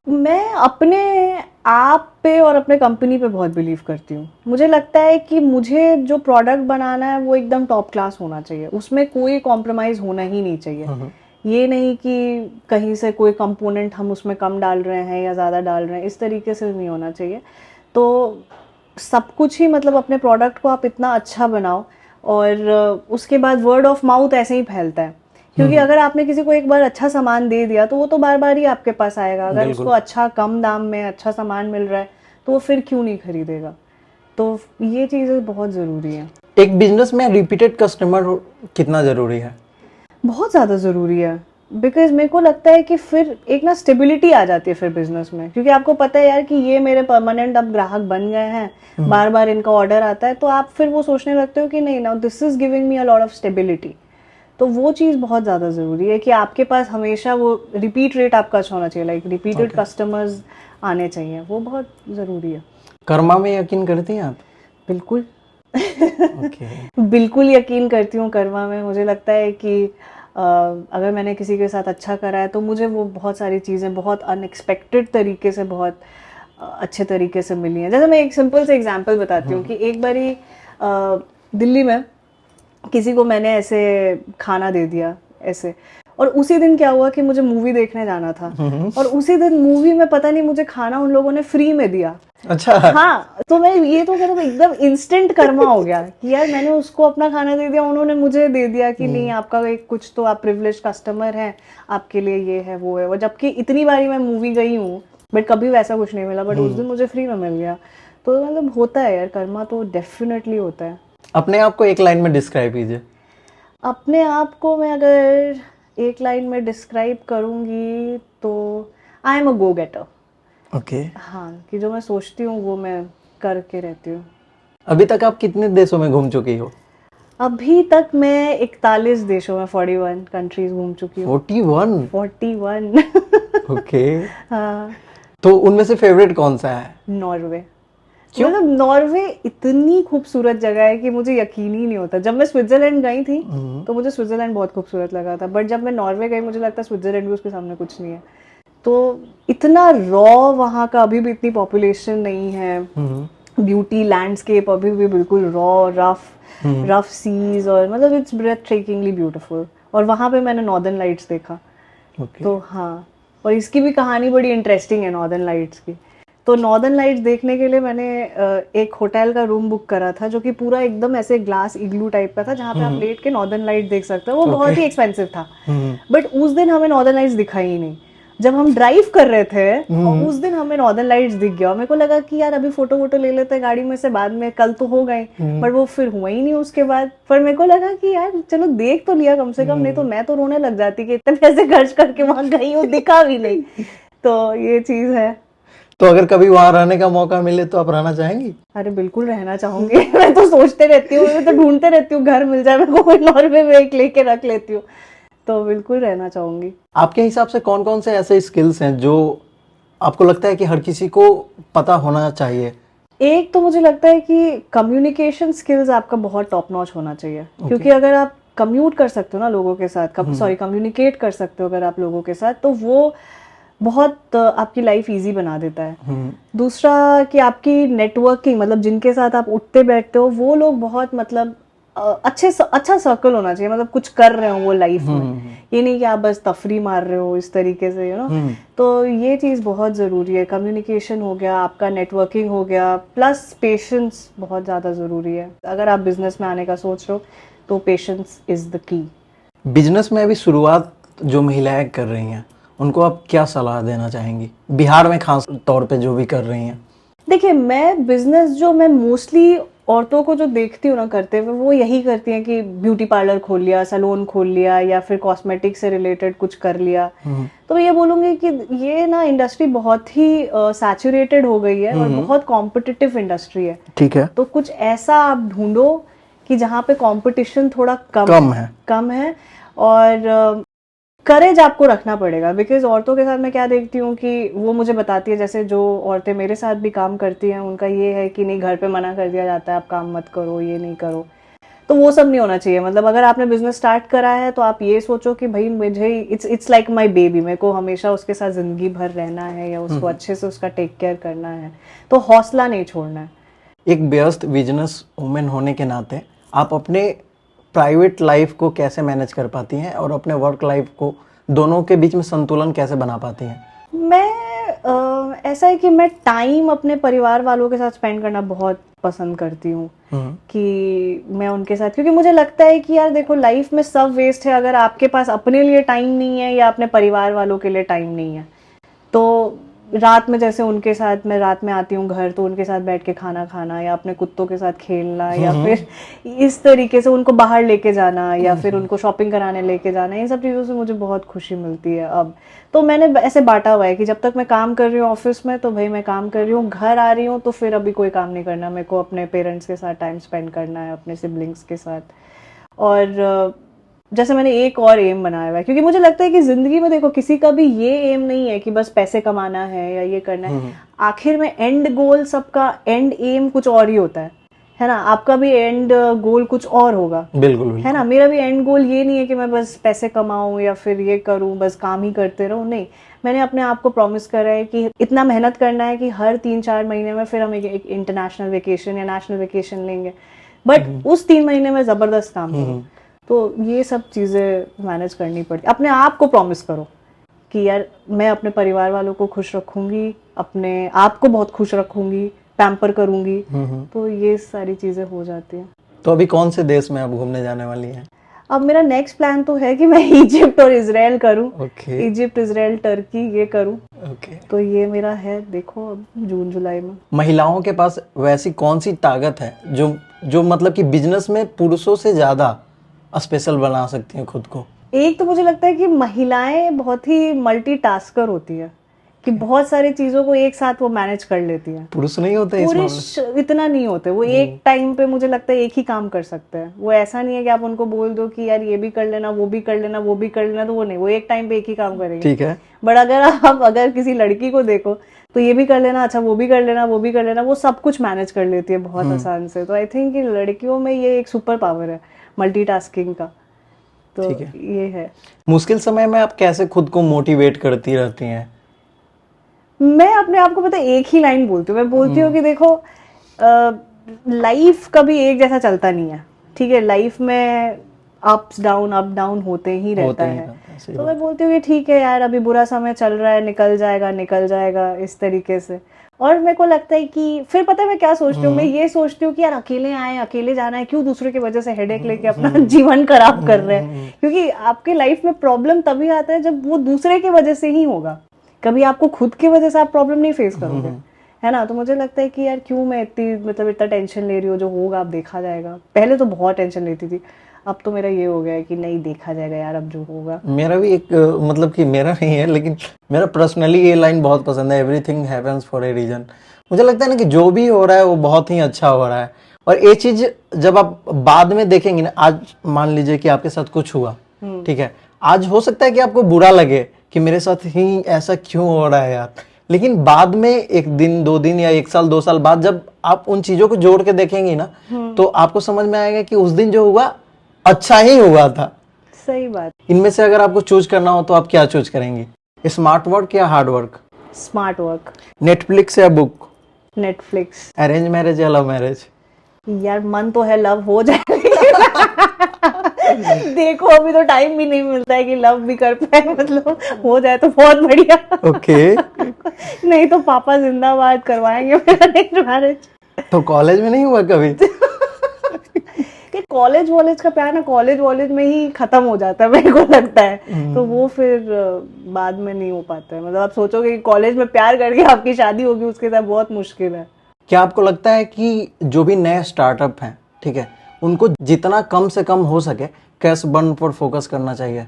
मैं अपने आप पे और अपने कंपनी पे बहुत बिलीव करती हूँ। मुझे लगता है कि मुझे जो प्रोडक्ट बनाना है वो एकदम टॉप क्लास होना चाहिए, उसमें कोई कॉम्प्रोमाइज़ होना ही नहीं चाहिए। ये नहीं कि कहीं से कोई कंपोनेंट हम उसमें कम डाल रहे हैं या ज़्यादा डाल रहे हैं, इस तरीके से नहीं होना चाहिए। तो सब कुछ ही मतलब अपने प्रोडक्ट को आप इतना अच्छा बनाओ और उसके बाद वर्ड ऑफ माउथ ऐसे ही फैलता है। क्योंकि अगर आपने किसी को एक बार अच्छा सामान दे दिया तो वो तो बार बार ही आपके पास आएगा। अगर उसको अच्छा कम दाम में अच्छा सामान मिल रहा है तो वो फिर क्यों नहीं खरीदेगा। तो ये चीज़ें बहुत ज़रूरी है। एक बिजनेस में रिपीटेड कस्टमर कितना ज़रूरी है? बहुत ज़्यादा ज़रूरी है। बिकॉज मेरे को लगता है कि फिर एक ना स्टेबिलिटी आ जाती है फिर बिजनेस में। क्योंकि आपको पता है यार कि ये मेरे परमानेंट अब ग्राहक बन गए हैं, बार बार इनका ऑर्डर आता है, तो आप फिर वो सोचने लगते हो कि नहीं, now this is giving me a lot of stability. तो वो चीज़ बहुत ज़्यादा ज़रूरी है कि आपके पास हमेशा वो रिपीट रेट आपका अच्छा होना चाहिए, लाइक रिपीटेड कस्टमर्स आने चाहिए, वो बहुत ज़रूरी है। कर्मा में यकीन करती हैं आप? बिल्कुल। बिल्कुल यकीन करती हूँ कर्मा में। मुझे लगता है कि अगर मैंने किसी के साथ अच्छा करा है तो मुझे वो बहुत सारी चीज़ें बहुत अनएक्सपेक्टेड तरीके से बहुत अच्छे तरीके से मिली हैं। जैसे मैं एक सिंपल से एग्जांपल बताती हूँ कि एक बारी दिल्ली में किसी को मैंने ऐसे खाना दे दिया ऐसे, और उसी दिन क्या हुआ कि मुझे मूवी देखने जाना था, और उसी दिन मूवी में पता नहीं मुझे खाना उन लोगों ने फ्री में दिया। अच्छा। हाँ, तो मैं ये तो मतलब एकदम इंस्टेंट कर्मा हो गया कि यार मैंने उसको अपना खाना दे दिया, उन्होंने मुझे दे दिया कि नहीं आपका एक कुछ तो आप प्रिविलेज कस्टमर हैं, आपके लिए ये है वो है वो। जबकि इतनी बारी मैं मूवी गई हूँ बट कभी वैसा कुछ नहीं मिला, बट उस दिन मुझे फ्री में मिल गया। तो मतलब होता है यार, कर्मा तो डेफिनेटली होता है। अपने आप को एक लाइन में डिस्क्राइब कीजिए। अपने आप को मैं अगर एक लाइन में डिस्क्राइब करूंगी तो I am a go गेटर। Okay. हाँ, कि जो मैं सोचती हूँ वो मैं करके रहती हूँ। अभी तक आप कितने देशों में घूम चुकी हो? अभी तक मैं 41 देशों में 41 कंट्रीज घूम चुकी हूँ। 41? 41। ओके। हाँ, तो उनमें से फेवरेट कौन सा है? नॉर्वे। क्यों? मतलब नॉर्वे इतनी खूबसूरत जगह है कि मुझे यकीन ही नहीं होता। जब मैं स्विट्जरलैंड गई थी तो मुझे स्विट्जरलैंड बहुत खूबसूरत लगा था, बट जब मैं नॉर्वे गई मुझे लगता है स्विट्जरलैंड भी उसके सामने कुछ नहीं है। तो इतना रॉ वहाँ का, अभी भी इतनी पॉपुलेशन नहीं है, ब्यूटी लैंडस्केप अभी भी बिल्कुल रॉ, रफ सीज, और मतलब इट्स ब्रेथटेकिंगली ब्यूटीफुल। और वहाँ पे मैंने नॉर्दर्न लाइट्स देखा। ओके। तो हाँ, और इसकी भी कहानी बड़ी इंटरेस्टिंग है नॉर्दर्न लाइट्स की। तो नॉर्दर्न लाइट्स देखने के लिए मैंने एक होटल का रूम बुक करा था जो कि पूरा एकदम ऐसे ग्लास इग्लू टाइप का था, जहाँ पे आप लेट के नॉर्दर्न लाइट देख सकते हो। वो बहुत ही एक्सपेंसिव था, बट उस दिन हमें नॉर्दर्न लाइट्स दिखाई ही नहीं। जब हम ड्राइव कर रहे थे उस दिन हमें नॉर्दर्न लाइट्स दिख गया। मेरे को लगा कि यार अभी फोटो वोटो ले लेते हैं गाड़ी में से, बाद में कल तो हो गए, पर वो फिर हुआ ही नहीं उसके बाद। पर मेरे को लगा कि यार चलो देख तो लिया कम से कम, नहीं तो मैं तो रोने लग जाती कि इतने पैसे खर्च करके वहां गई हूँ, दिखा भी नहीं। तो ये चीज है। तो अगर कभी वहां रहने का मौका मिले तो आप रहना चाहेंगी? अरे बिल्कुल रहना चाहूंगी। मैं तो सोचते रहती हूँ, मैं तो ढूंढते रहती हूँ घर मिल जाए मेरे को, नॉर्वे में एक लेके रख लेती हूँ। तो बिल्कुल रहना चाहूंगी। आपके हिसाब से कौन कौन से ऐसे स्किल्स हैं जो आपको लगता है कि हर किसी को पता होना चाहिए? एक तो मुझे लगता है कि कम्युनिकेशन स्किल्स आपका बहुत टॉप नॉच होना चाहिए, क्योंकि अगर आप कम्यूट कर सकते हो ना लोगों के साथ, कम्युनिकेट कर सकते हो अगर आप लोगों के साथ, तो वो बहुत आपकी लाइफ इजी बना देता है। दूसरा कि आपकी नेटवर्किंग, मतलब जिनके साथ आप उठते बैठते हो वो लोग बहुत मतलब अच्छा सर्कल होना चाहिए, मतलब कुछ कर रहे हो वो लाइफ में, ये नहीं कि आप बस तफरी मार रहे हो इस तरीके से, यू नो। तो ये चीज़ बहुत ज़रूरी है। कम्युनिकेशन हो गया, आपका नेटवर्किंग हो गया, प्लस पेशेंस बहुत ज़्यादा ज़रूरी है। अगर आप बिजनेस में आने का सोच रहे हो तो patience is the key. Business में अभी शुरुआत जो महिलाएं कर रही हैं उनको आप क्या सलाह देना चाहेंगी, बिहार में खास तौर पे जो भी कर रही हैं? देखिए, मैं बिजनेस जो मैं मोस्टली औरतों को जो देखती हूँ ना करते हुए, वो यही करती हैं कि ब्यूटी पार्लर खोल लिया, सैलून खोल लिया, या फिर कॉस्मेटिक से रिलेटेड कुछ कर लिया। तो मैं ये बोलूँगी कि ये ना इंडस्ट्री बहुत ही सैचुरेटेड हो गई है और बहुत कॉम्पिटिटिव इंडस्ट्री है। ठीक है। तो कुछ ऐसा आप ढूंढो कि जहाँ पे कंपटीशन थोड़ा कम है, और करेज आपको रखना पड़ेगा। बिकॉज औरतों के साथ मैं क्या देखती हूँ कि वो मुझे बताती है, जैसे जो औरतें मेरे साथ भी काम करती हैं उनका ये है कि नहीं, घर पे मना कर दिया जाता है, आप काम मत करो, ये नहीं करो। तो वो सब नहीं होना चाहिए। मतलब अगर आपने बिजनेस स्टार्ट करा है तो आप ये सोचो कि भाई मुझे इट्स लाइक माय बेबी, मेरे को हमेशा उसके साथ जिंदगी भर रहना है, या उसको अच्छे से उसका टेक केयर करना है, तो हौसला नहीं छोड़ना है। एक व्यस्त बिजनेस वुमेन होने के नाते आप अपने प्राइवेट लाइफ को कैसे मैनेज कर पाती हैं और अपने वर्क लाइफ को, दोनों के बीच में संतुलन कैसे बना पाती हैं? मैं ऐसा है कि मैं टाइम अपने परिवार वालों के साथ स्पेंड करना बहुत पसंद करती हूँ, कि मैं उनके साथ, क्योंकि मुझे लगता है कि यार देखो लाइफ में सब वेस्ट है अगर आपके पास अपने लिए टाइम नहीं है या अपने परिवार वालों के लिए टाइम नहीं है। तो रात में जैसे उनके साथ, मैं रात में आती हूँ घर तो उनके साथ बैठ के खाना खाना, या अपने कुत्तों के साथ खेलना, या फिर इस तरीके से उनको बाहर लेके जाना, या फिर उनको शॉपिंग कराने लेके जाना, इन सब चीज़ों से मुझे बहुत खुशी मिलती है अब। तो मैंने ऐसे बांटा हुआ है कि जब तक मैं काम कर रही हूँ ऑफिस में तो भाई मैं काम कर रही हूँ, घर आ रही हूँ तो फिर अभी कोई काम नहीं करना, मेरे को अपने पेरेंट्स के साथ टाइम स्पेंड करना है, अपने सिबलिंग्स के साथ। और जैसे मैंने एक और एम बनाया हुआ है, क्योंकि मुझे लगता है कि जिंदगी में देखो किसी का भी ये एम नहीं है कि बस पैसे कमाना है या ये करना है। आखिर में एंड गोल, सबका एंड एम कुछ और ही होता है है ना, आपका भी एंड गोल कुछ और होगा, बिल्कुल है ना। मेरा भी एंड गोल ये नहीं है कि मैं बस पैसे कमाऊं या फिर ये करूं, बस काम ही करते रहूं, नहीं। मैंने अपने आप को प्रॉमिस करा है कि इतना मेहनत करना है कि हर 3-4 महीने में फिर हम एक इंटरनेशनल वेकेशन या नेशनल वेकेशन लेंगे, बट उस 3 महीने में जबरदस्त काम करो। तो ये सब चीजें मैनेज करनी पड़ती, अपने आप को प्रॉमिस करो कि यार मैं अपने परिवार वालों को खुश रखूंगी, अपने आप को बहुत खुश रखूंगी, पैम्पर करूंगी, तो ये सारी चीजें हो जाती हैं। तो अभी कौन से देश में आप घूमने जाने वाली हैं? अब मेरा नेक्स्ट प्लान तो है कि मैं इजिप्ट और इजराइल करूं। ओके। इजिप्ट, इजराइल, टर्की ये करूं। ओके। तो ये मेरा है, देखो अब जून जुलाई में। महिलाओं के पास वैसी कौन सी ताकत है जो जो मतलब कि बिजनेस में पुरुषों से ज्यादा स्पेशल बना सकती हैं खुद को? एक तो मुझे लगता है कि महिलाएं बहुत ही मल्टीटास्कर होती है, कि बहुत सारी चीजों को एक साथ वो मैनेज कर लेती है। पुरुष नहीं होते इस मामले में? पुरुष इतना नहीं होते, वो एक टाइम पे मुझे लगता है एक ही काम कर सकते हैं। वो ऐसा नहीं है कि आप उनको बोल दो कि यार ये भी कर लेना, वो भी कर लेना, वो भी कर लेना, तो वो नहीं, वो एक टाइम पे एक ही काम करेंगे। ठीक है। बट अगर किसी लड़की को देखो तो ये भी कर लेना, अच्छा वो भी कर लेना, वो भी कर लेना, वो सब कुछ मैनेज कर लेती है बहुत आसान से। तो आई थिंक कि लड़कियों में ये एक सुपर पावर है मल्टीटास्किंग का। तो ये है। मुश्किल समय में आप कैसे खुद को मोटिवेट करती रहती हैं? मैं अपने आप को पता है एक ही लाइन बोलती हूँ, मैं बोलती हूँ कि देखो लाइफ कभी एक जैसा चलता नहीं है, ठीक है। लाइफ में अप डाउन होते ही रहता है। तो मैं बोलती हूँ कि ठीक है यार, अभी बुरा समय चल रहा है, निकल जाएगा इस तरीके से। और मेरे को लगता है कि फिर पता है मैं क्या सोचती हूँ, मैं ये सोचती हूँ कि यार अकेले आए, अकेले जाना है, क्यों दूसरे की वजह से हेडेक लेके अपना जीवन खराब कर रहे हैं। क्योंकि आपके लाइफ में प्रॉब्लम तभी आता है जब वो दूसरे की वजह से ही होगा, कभी आपको खुद की वजह से आप प्रॉब्लम नहीं फेस करोगे, है ना। तो मुझे लगता है कि यार क्यों मैं इतना टेंशन ले रही हूँ, जो होगा अब देखा जाएगा। पहले तो बहुत टेंशन लेती थी, अब तो मेरा ये हो गया है कि नहीं, देखा जाएगा यार, अब जो होगा। मेरा भी एक मतलब कि मेरा नहीं है, लेकिन मेरा पर्सनली ये लाइन बहुत पसंद है, everything happens for a reason. मुझे लगता है ना कि जो भी हो रहा है वो बहुत ही अच्छा हो रहा है। और ये चीज जब आप बाद में देखेंगे ना, आज मान लीजिए कि आपके साथ कुछ हुआ, ठीक है, आज हो सकता है कि आपको बुरा लगे कि मेरे साथ ही ऐसा क्यों हो रहा है यार, लेकिन बाद में 1 दिन 2 दिन या 1 साल 2 साल बाद जब आप उन चीजों को जोड़ के देखेंगे ना, तो आपको समझ में आएगा कि उस दिन जो हुआ अच्छा ही हुआ था। सही बात। इनमें से अगर आपको चूज करना हो तो आप क्या चूज करेंगे? स्मार्ट वर्क या hard work? Smart work. Netflix या बुक? नेटफ्लिक्स। अरेंज मैरिज या लव मैरिज? यार मन तो है लव हो जाए देखो अभी तो टाइम भी नहीं मिलता है कि लव भी कर पाए, मतलब हो जाए तो बहुत बढ़िया। ओके। नहीं तो पापा जिंदाबाद करवाएंगे मेरा अरेंज मैरिज। तो कॉलेज में नहीं हुआ कभी? कि कॉलेज का प्यार ना कॉलेज में ही खत्म हो जाता है, मेरे को लगता है। तो वो फिर बाद में नहीं हो पाता है। मतलब आप सोचोगे कि कॉलेज में प्यार करके आपकी शादी होगी, उसके साथ बहुत मुश्किल है। क्या आपको लगता है कि जो भी नए स्टार्टअप हैं, ठीक है, उनको जितना कम से कम हो सके कैश बर्न पर फोकस करना चाहिए?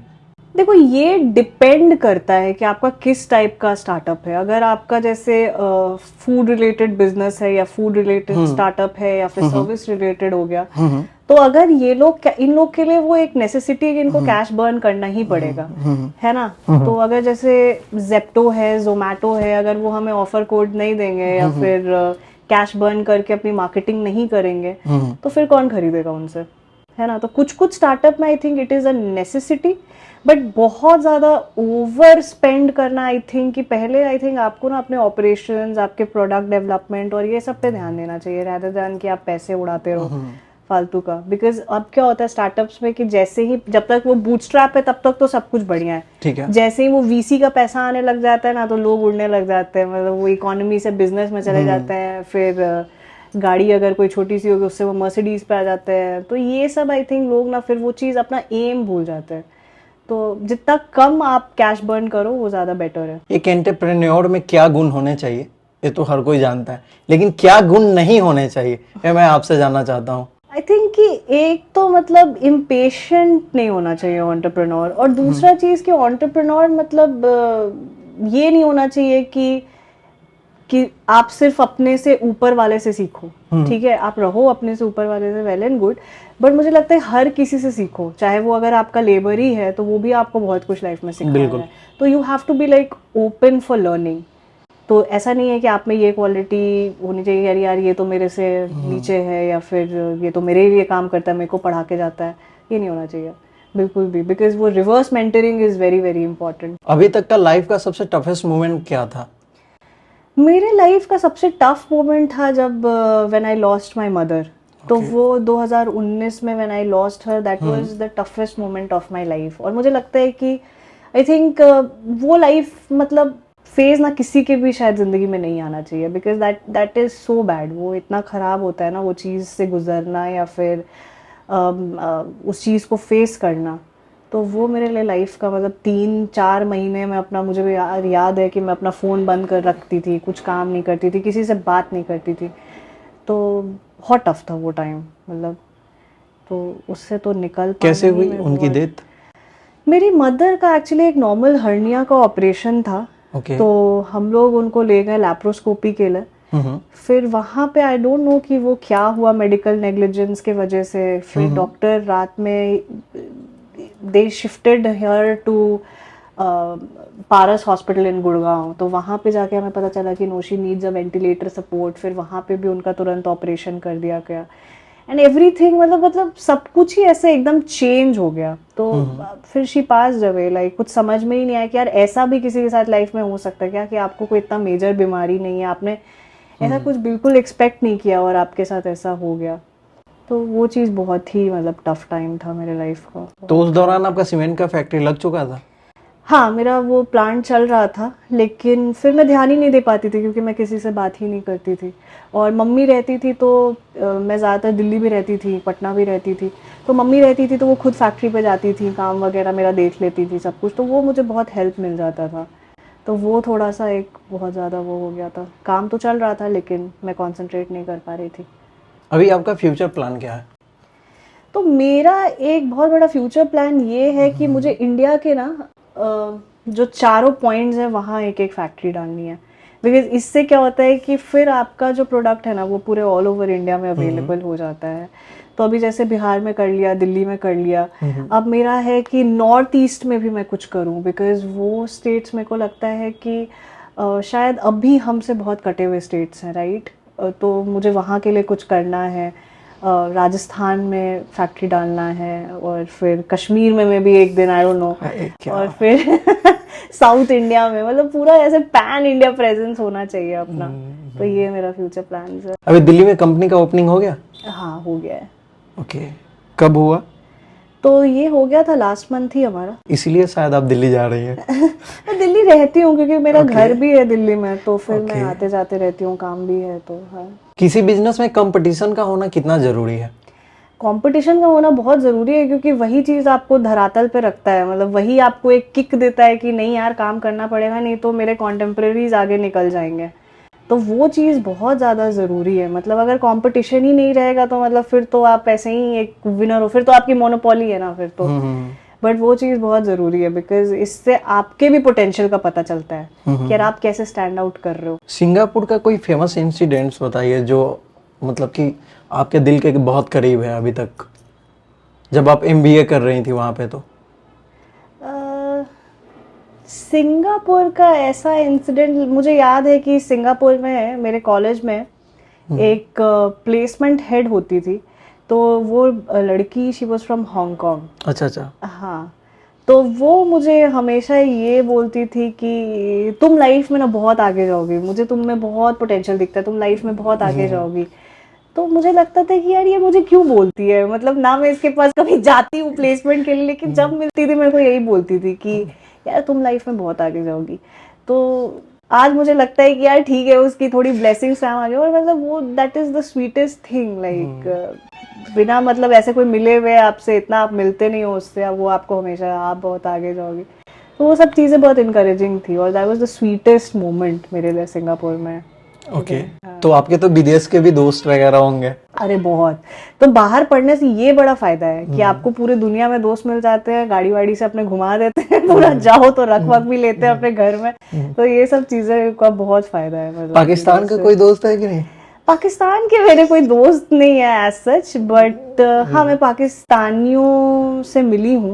देखो ये डिपेंड करता है कि आपका किस टाइप का स्टार्टअप है। अगर आपका जैसे फूड रिलेटेड बिजनेस है या फूड रिलेटेड स्टार्टअप है या फिर सर्विस रिलेटेड हो गया, तो अगर ये लोग, इन लोग के लिए वो एक नेसेसिटी है कि इनको कैश बर्न करना ही पड़ेगा, है ना। तो अगर जैसे जेप्टो है, जोमैटो है, अगर वो हमें ऑफर कोड नहीं देंगे या फिर कैश बर्न करके अपनी मार्केटिंग नहीं करेंगे, तो फिर कौन खरीदेगा उनसे, है ना। तो कुछ स्टार्टअप में I think it is a necessity, but बहुत ज्यादा ओवर स्पेंड करना आई थिंक कि पहले आई थिंक आपको ना अपने ऑपरेशंस, आपके प्रोडक्ट डेवलपमेंट और ये सब पे ध्यान देना चाहिए, रादर देन कि आप पैसे उड़ाते रहो फालतू का। बिकॉज अब क्या होता है स्टार्टअप्स में कि जैसे ही, जब तक वो बूटस्ट्रैप है तब तक तो सब कुछ बढ़िया है, ठीक है। जैसे ही वो वीसी का पैसा आने लग जाता है ना, तो लोग उड़ने लग जाते हैं, मतलब वो इकोनॉमी से बिजनेस में चले जाते हैं। फिर गाड़ी अगर कोई छोटी सी होगी उससे वो मर्सिडीज पे आ जाते हैं। तो ये सब आई थिंक लोग ना फिर वो चीज़ अपना एम भूल जाते हैं। तो जितना कम आप कैश बर्न करो वो ज्यादा बेटर है। एक एंटरप्रेन्योर में क्या गुण होने चाहिए ये तो हर कोई जानता है, लेकिन क्या गुण नहीं होने चाहिए ये मैं आपसे जानना चाहता हूँ। आई थिंक कि एक तो मतलब इम्पेशेंट नहीं होना चाहिए एंटरप्रेन्योर, और दूसरा चीज कि एंटरप्रेन्योर मतलब ये नहीं होना चाहिए कि आप सिर्फ अपने से ऊपर वाले से सीखो, ठीक है, आप रहो अपने से ऊपर वाले से, वेल एंड गुड, बट मुझे लगता है हर किसी से सीखो, चाहे वो अगर आपका लेबर ही है तो वो भी आपको बहुत कुछ लाइफ में सिखा रहा है। तो you have to be like open for learning. तो ऐसा नहीं है कि आप में ये क्वालिटी होनी चाहिए यार यार ये तो मेरे से नीचे है, या फिर ये तो मेरे लिए काम करता है, मेरे को पढ़ा के जाता है, ये नहीं होना चाहिए बिल्कुल भी, बिकॉज वो reverse mentoring is very very important. अभी तक का लाइफ का सबसे टफेस्ट मोमेंट क्या था? मेरे लाइफ का सबसे टफ मोमेंट था जब when I lost my mother. तो वो 2019 में when I lost her, that was the toughest moment of my life. और मुझे लगता है कि आई थिंक वो लाइफ मतलब फेज ना किसी के भी शायद जिंदगी में नहीं आना चाहिए, because that is so bad. वो इतना खराब होता है ना वो चीज़ से गुजरना, या फिर उस चीज़ को फेस करना। तो वो मेरे लिए लाइफ का मतलब 3-4 महीने में अपना, मुझे भी याद है कि मैं अपना फ़ोन बंद कर रखती थी, कुछ काम नहीं करती थी, किसी से बात नहीं करती थी। तो बहुत टफ था वो टाइम मतलब। तो उससे तो निकल कैसे हुई उनकी डेथ? मेरी मदर का एक्चुअली एक नॉर्मल हर्निया का ऑपरेशन था। तो हम लोग उनको ले गए लैप्रोस्कोपी के लिए। फिर वहाँ पे आई डोंट नो कि वो क्या हुआ, मेडिकल नेग्लिजेंस के वजह से फिर डॉक्टर रात में they shifted here to Paras hospital in Gurgaon. तो वहाँ पे जाके हमें पता चला कि no she needs a ventilator support. फिर वहाँ पे भी उनका तुरंत ऑपरेशन कर दिया गया एंड एवरीथिंग, मतलब सब कुछ ही ऐसे एकदम चेंज हो गया। तो फिर शी पास्ड अवे, लाइक कुछ समझ में ही नहीं आया कि यार ऐसा भी किसी के साथ लाइफ में हो सकता है क्या, कि आपको कोई इतना मेजर बीमारी नहीं है, आपने ऐसा कुछ बिल्कुल एक्सपेक्ट नहीं किया और आपके साथ ऐसा हो गया। तो वो चीज़ बहुत ही मतलब टफ टाइम था मेरे लाइफ का। तो उस दौरान आपका सीमेंट का फैक्ट्री लग चुका था? हाँ, मेरा वो प्लांट चल रहा था, लेकिन फिर मैं ध्यान ही नहीं दे पाती थी क्योंकि मैं किसी से बात ही नहीं करती थी। और मम्मी रहती थी तो मैं ज़्यादातर दिल्ली भी रहती थी, पटना भी रहती थी। तो मम्मी रहती थी तो वो खुद फैक्ट्री पे जाती थी, काम वगैरह मेरा देख लेती थी सब कुछ। तो वो मुझे बहुत हेल्प मिल जाता था। तो वो थोड़ा सा एक बहुत ज़्यादा वो हो गया था। काम तो चल रहा था लेकिन मैं कॉन्सेंट्रेट नहीं कर पा रही थी। अभी आपका फ्यूचर प्लान क्या है? तो मेरा एक बहुत बड़ा फ्यूचर प्लान ये है कि मुझे इंडिया के ना जो चारों पॉइंट्स हैं वहाँ एक एक फैक्ट्री डालनी है। बिकॉज इससे क्या होता है कि फिर आपका जो प्रोडक्ट है ना वो पूरे ऑल ओवर इंडिया में अवेलेबल हो जाता है। तो अभी जैसे बिहार में कर लिया, दिल्ली में कर लिया, अब मेरा है कि नॉर्थ ईस्ट में भी मैं कुछ करूं। बिकॉज वो स्टेट्स मेरे को लगता है कि शायद अभी हमसे बहुत कटे हुए स्टेट्स हैं, राइट। तो मुझे वहाँ के लिए कुछ करना है। राजस्थान में फैक्ट्री डालना है, और फिर कश्मीर में मैं भी एक दिन, आई डोंट नो, और फिर साउथ इंडिया में, मतलब पूरा ऐसे पैन इंडिया प्रेजेंस होना चाहिए अपना। तो ये मेरा फ्यूचर प्लान है। अभी दिल्ली में कंपनी का ओपनिंग हो गया? हाँ, हो गया है। ओके, कब हुआ? तो ये हो गया था लास्ट मंथ ही हमारा। इसीलिए शायद आप दिल्ली जा रही हैं। मैं दिल्ली रहती हूँ क्योंकि मेरा घर भी है दिल्ली में, तो फिर मैं आते जाते रहती हूँ, काम भी है। तो हाँ, किसी बिजनेस में कंपटीशन का होना कितना जरूरी है? कंपटीशन का होना बहुत ज़रूरी है, क्योंकि वही चीज़ आपको धरातल पे रखता है। मतलब वही आपको एक किक देता है कि नहीं यार काम करना पड़ेगा, नहीं तो मेरे कॉन्टेम्परेरीज आगे निकल जाएंगे। तो वो चीज़ बहुत ज़्यादा ज़रूरी है। मतलब अगर कंपटीशन ही नहीं रहेगा तो मतलब फिर तो आप ऐसे ही एक विनर हो, फिर तो आपकी मोनोपोली है ना फिर तो। बट वो चीज़ बहुत ज़रूरी है, बिकॉज इससे आपके भी पोटेंशियल का पता चलता है कि यार आप कैसे स्टैंड आउट कर रहे हो। सिंगापुर का कोई फेमस इंसिडेंट्स बताइए जो मतलब कि आपके दिल के बहुत करीब है अभी तक, जब आप MBA कर रही थी वहाँ पे। तो सिंगापुर का ऐसा इंसिडेंट मुझे याद है कि सिंगापुर में मेरे कॉलेज में एक प्लेसमेंट हेड होती थी। तो वो लड़की, शी वॉज फ्रॉम हांगकांग। अच्छा। हाँ, तो वो मुझे हमेशा ये बोलती थी कि तुम लाइफ में ना बहुत आगे जाओगी, मुझे तुम में बहुत पोटेंशियल दिखता है, तुम लाइफ में बहुत आगे जाओगी। तो मुझे लगता था कि यार ये मुझे क्यों बोलती है, मतलब ना मैं इसके पास कभी जाती हूँ प्लेसमेंट के लिए, लेकिन जब मिलती थी मेरे को यही बोलती थी कि यार तुम लाइफ में बहुत आगे जाओगी। तो आज मुझे लगता है कि यार ठीक है, उसकी थोड़ी ब्लेसिंग्स आ गई। और मतलब वो that is the sweetest thing, like बिना मतलब ऐसे कोई मिले हुए आपसे, इतना आप मिलते नहीं हो उससे, वो आपको हमेशा आप बहुत आगे जाओगी। तो वो सब चीज़ें बहुत इनकरेजिंग थी, और that was the sweetest moment मेरे लिए सिंगापुर में। ओके, तो आपके तो विदेश के भी दोस्त वगैरह होंगे? अरे बहुत। तो बाहर पढ़ने से ये बड़ा फायदा है कि आपको पूरे दुनिया में दोस्त मिल जाते हैं, गाड़ी वाड़ी से अपने घुमा देते हैं, पूरा जाओ तो रख वक भी लेते हैं अपने घर में। तो ये सब चीजें का बहुत फायदा है। मतलब पाकिस्तान का कोई दोस्त है कि नहीं? पाकिस्तान के मेरे कोई दोस्त नहीं है एज सच, बट हाँ मैं पाकिस्तानियों से मिली हूँ,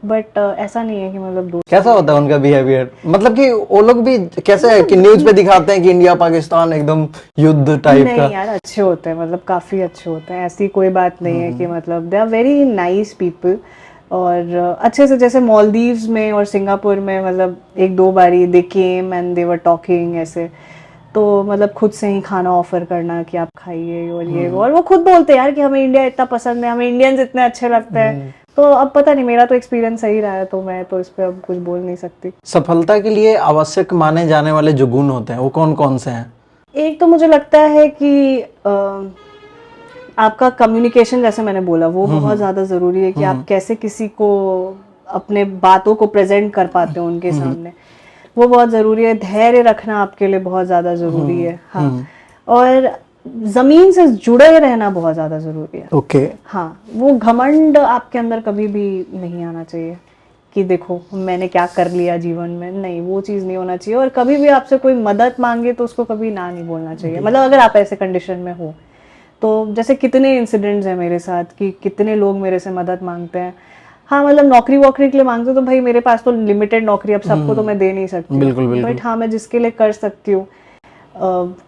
बट ऐसा नहीं है कि मतलब दोस्त। कैसा होता है उनका बिहेवियर? मतलब कि वो लोग भी कैसे है कि न्यूज पे दिखाते हैं कि इंडिया पाकिस्तान एकदम युद्ध टाइप का? नहीं यार, अच्छे होते हैं, मतलब काफी अच्छे होते हैं, ऐसी कोई बात नहीं है कि मतलब they are very nice people. और अच्छे से, जैसे मालदीव्स में और सिंगापुर में मतलब एक दो बारी दे came and they were talking ऐसे, तो मतलब खुद से ही खाना ऑफर करना कि आप खाइए और ये वो, और वो खुद बोलते हैं यार कि हमें इंडिया इतना पसंद है, हमें इंडियंस इतने अच्छे लगते हैं। तो अब पता नहीं, मेरा तो एक्सपीरियंस सही रहा है, तो मैं तो इस पे अब कुछ बोल नहीं सकती। सफलता के लिए आवश्यक माने जाने वाले जो गुण होते हैं वो कौन कौन से हैं? एक तो मुझे लगता है कि आपका कम्युनिकेशन, जैसे मैंने बोला, वो बहुत ज्यादा जरूरी है कि आप कैसे किसी को अपने बातों को प्रेजेंट कर पाते हो उनके सामने, वो बहुत जरूरी है। धैर्य रखना आपके लिए बहुत ज्यादा जरूरी है। हाँ, और जमीन से जुड़े रहना बहुत ज्यादा जरूरी है। ओके। हाँ, वो घमंड आपके अंदर कभी भी नहीं आना चाहिए कि देखो मैंने क्या कर लिया जीवन में, नहीं, वो चीज नहीं होना चाहिए। और कभी भी आपसे कोई मदद मांगे तो उसको कभी ना नहीं बोलना चाहिए, मतलब अगर आप ऐसे कंडीशन में हो तो। जैसे कितने इंसिडेंट्स हैं मेरे साथ कि कितने लोग मेरे से मदद मांगते हैं। हाँ, मतलब नौकरी वोकरी के लिए मांगते तो भाई मेरे पास तो लिमिटेड नौकरी, अब सबको तो मैं दे नहीं सकती, बिल्कुल बिल्कुल। बट हाँ मैं जिसके लिए कर सकती हूँ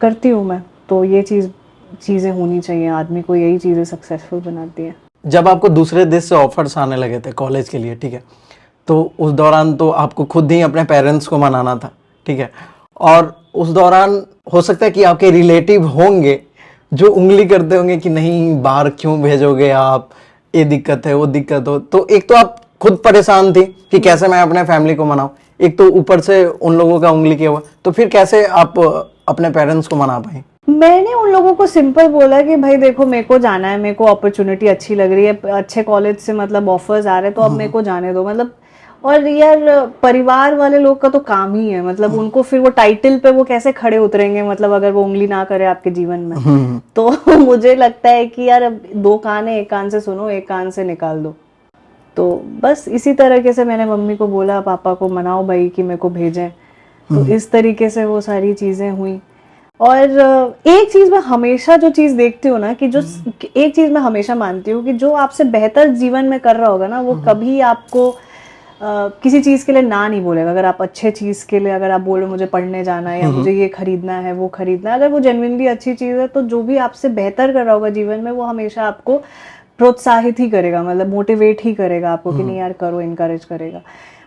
करती हूँ मैं। तो ये चीजें होनी चाहिए, आदमी को यही चीजें सक्सेसफुल बनाती है। जब आपको दूसरे देश से ऑफर्स आने लगे थे कॉलेज के लिए, ठीक है, तो उस दौरान तो आपको खुद ही अपने पेरेंट्स को मनाना था, ठीक है, और उस दौरान हो सकता है कि आपके रिलेटिव होंगे जो उंगली करते होंगे कि नहीं बाहर क्यों भेजोगे आप, ये दिक्कत है वो दिक्कत हो, तो एक तो आप खुद परेशान थी कि कैसे मैं अपने फैमिली को मनाऊं, एक तो ऊपर से उन लोगों का उंगली किया हुआ, तो फिर कैसे आप अपने पेरेंट्स को मना पाई? मैंने उन लोगों को सिंपल बोला कि भाई देखो मेरे को जाना है, मेरे को अपॉर्चुनिटी अच्छी लग रही है, अच्छे कॉलेज से मतलब ऑफर्स आ रहे हैं, तो अब मेरे को जाने दो, मतलब। और यार परिवार वाले लोग का तो काम ही है, मतलब उनको फिर वो टाइटल पे वो कैसे खड़े उतरेंगे, मतलब अगर वो उंगली ना करे आपके जीवन में। तो मुझे लगता है कि यार अब दो कान है, एक कान से सुनो, एक कान से निकाल दो। तो बस इसी तरीके से मैंने मम्मी को बोला, पापा को मनाओ भाई कि मेरे को भेजें, तो इस तरीके से वो सारी चीजें हुई। और एक चीज मैं हमेशा जो चीज देखती हूँ ना, कि जो एक चीज मैं हमेशा मानती हूँ कि जो आपसे बेहतर जीवन में कर रहा होगा ना, वो कभी आपको किसी चीज के लिए ना नहीं बोलेगा। अगर आप अच्छे चीज के लिए, अगर आप बोलो मुझे पढ़ने जाना है या मुझे ये खरीदना है वो खरीदना है, अगर वो जेन्युइनली अच्छी चीज है, तो जो भी आपसे बेहतर कर रहा होगा जीवन में, वो हमेशा आपको प्रोत्साहित ही करेगा, मतलब मोटिवेट ही करेगा आपको कि नहीं यार करो, इनकरेज करेगा।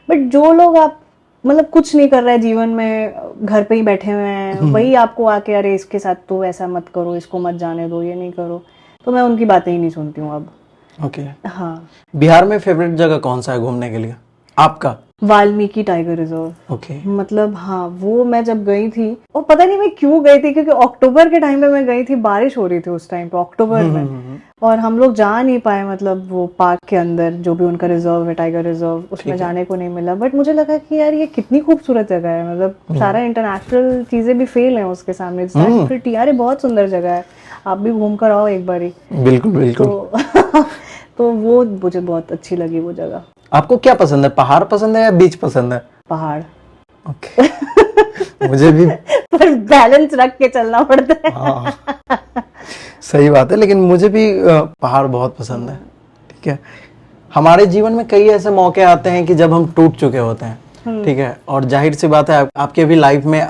बट जो लोग आप मतलब कुछ नहीं कर रहा है जीवन में, घर पे ही बैठे हुए हैं, वही आपको आके अरे इसके साथ तो ऐसा मत करो, इसको मत जाने दो, ये नहीं करो, तो मैं उनकी बातें ही नहीं सुनती हूँ अब। ओके। हाँ, बिहार में फेवरेट जगह कौन सा है घूमने के लिए आपका? Valmiki tiger reserve. ओके। मतलब हाँ, वो मैं जब गई थी, और पता नहीं मैं क्यों गई थी, क्योंकि अक्टूबर के टाइम पे मैं गई थी, बारिश हो रही थी उस टाइम पे अक्टूबर में, और हम लोग जा नहीं पाए, मतलब वो पार्क के अंदर जो भी उनका रिजर्व है, टाइगर रिजर्व, उसमें जाने को नहीं मिला। बट मुझे लगा कि यार ये कितनी खूबसूरत जगह है, मतलब सारा इंटरनेशनल चीजें भी फेल हैं उसके सामने। प्रिटी, यार बहुत सुंदर जगह है, आप भी घूम कर आओ एक बारी। बिल्कुल बिल्कुल। तो वो मुझे बहुत अच्छी लगी वो जगह। आपको क्या पसंद है, पहाड़ पसंद है या बीच पसंद है? पहाड़। ओके। मुझे भी। पर बैलेंस रख के चलना पड़ता है। हाँ, सही बात है, लेकिन मुझे भी पहाड़ बहुत पसंद है, ठीक है। हमारे जीवन में कई ऐसे मौके आते हैं कि जब हम टूट चुके होते हैं, ठीक है, और जाहिर सी बात है आपके भी लाइफ में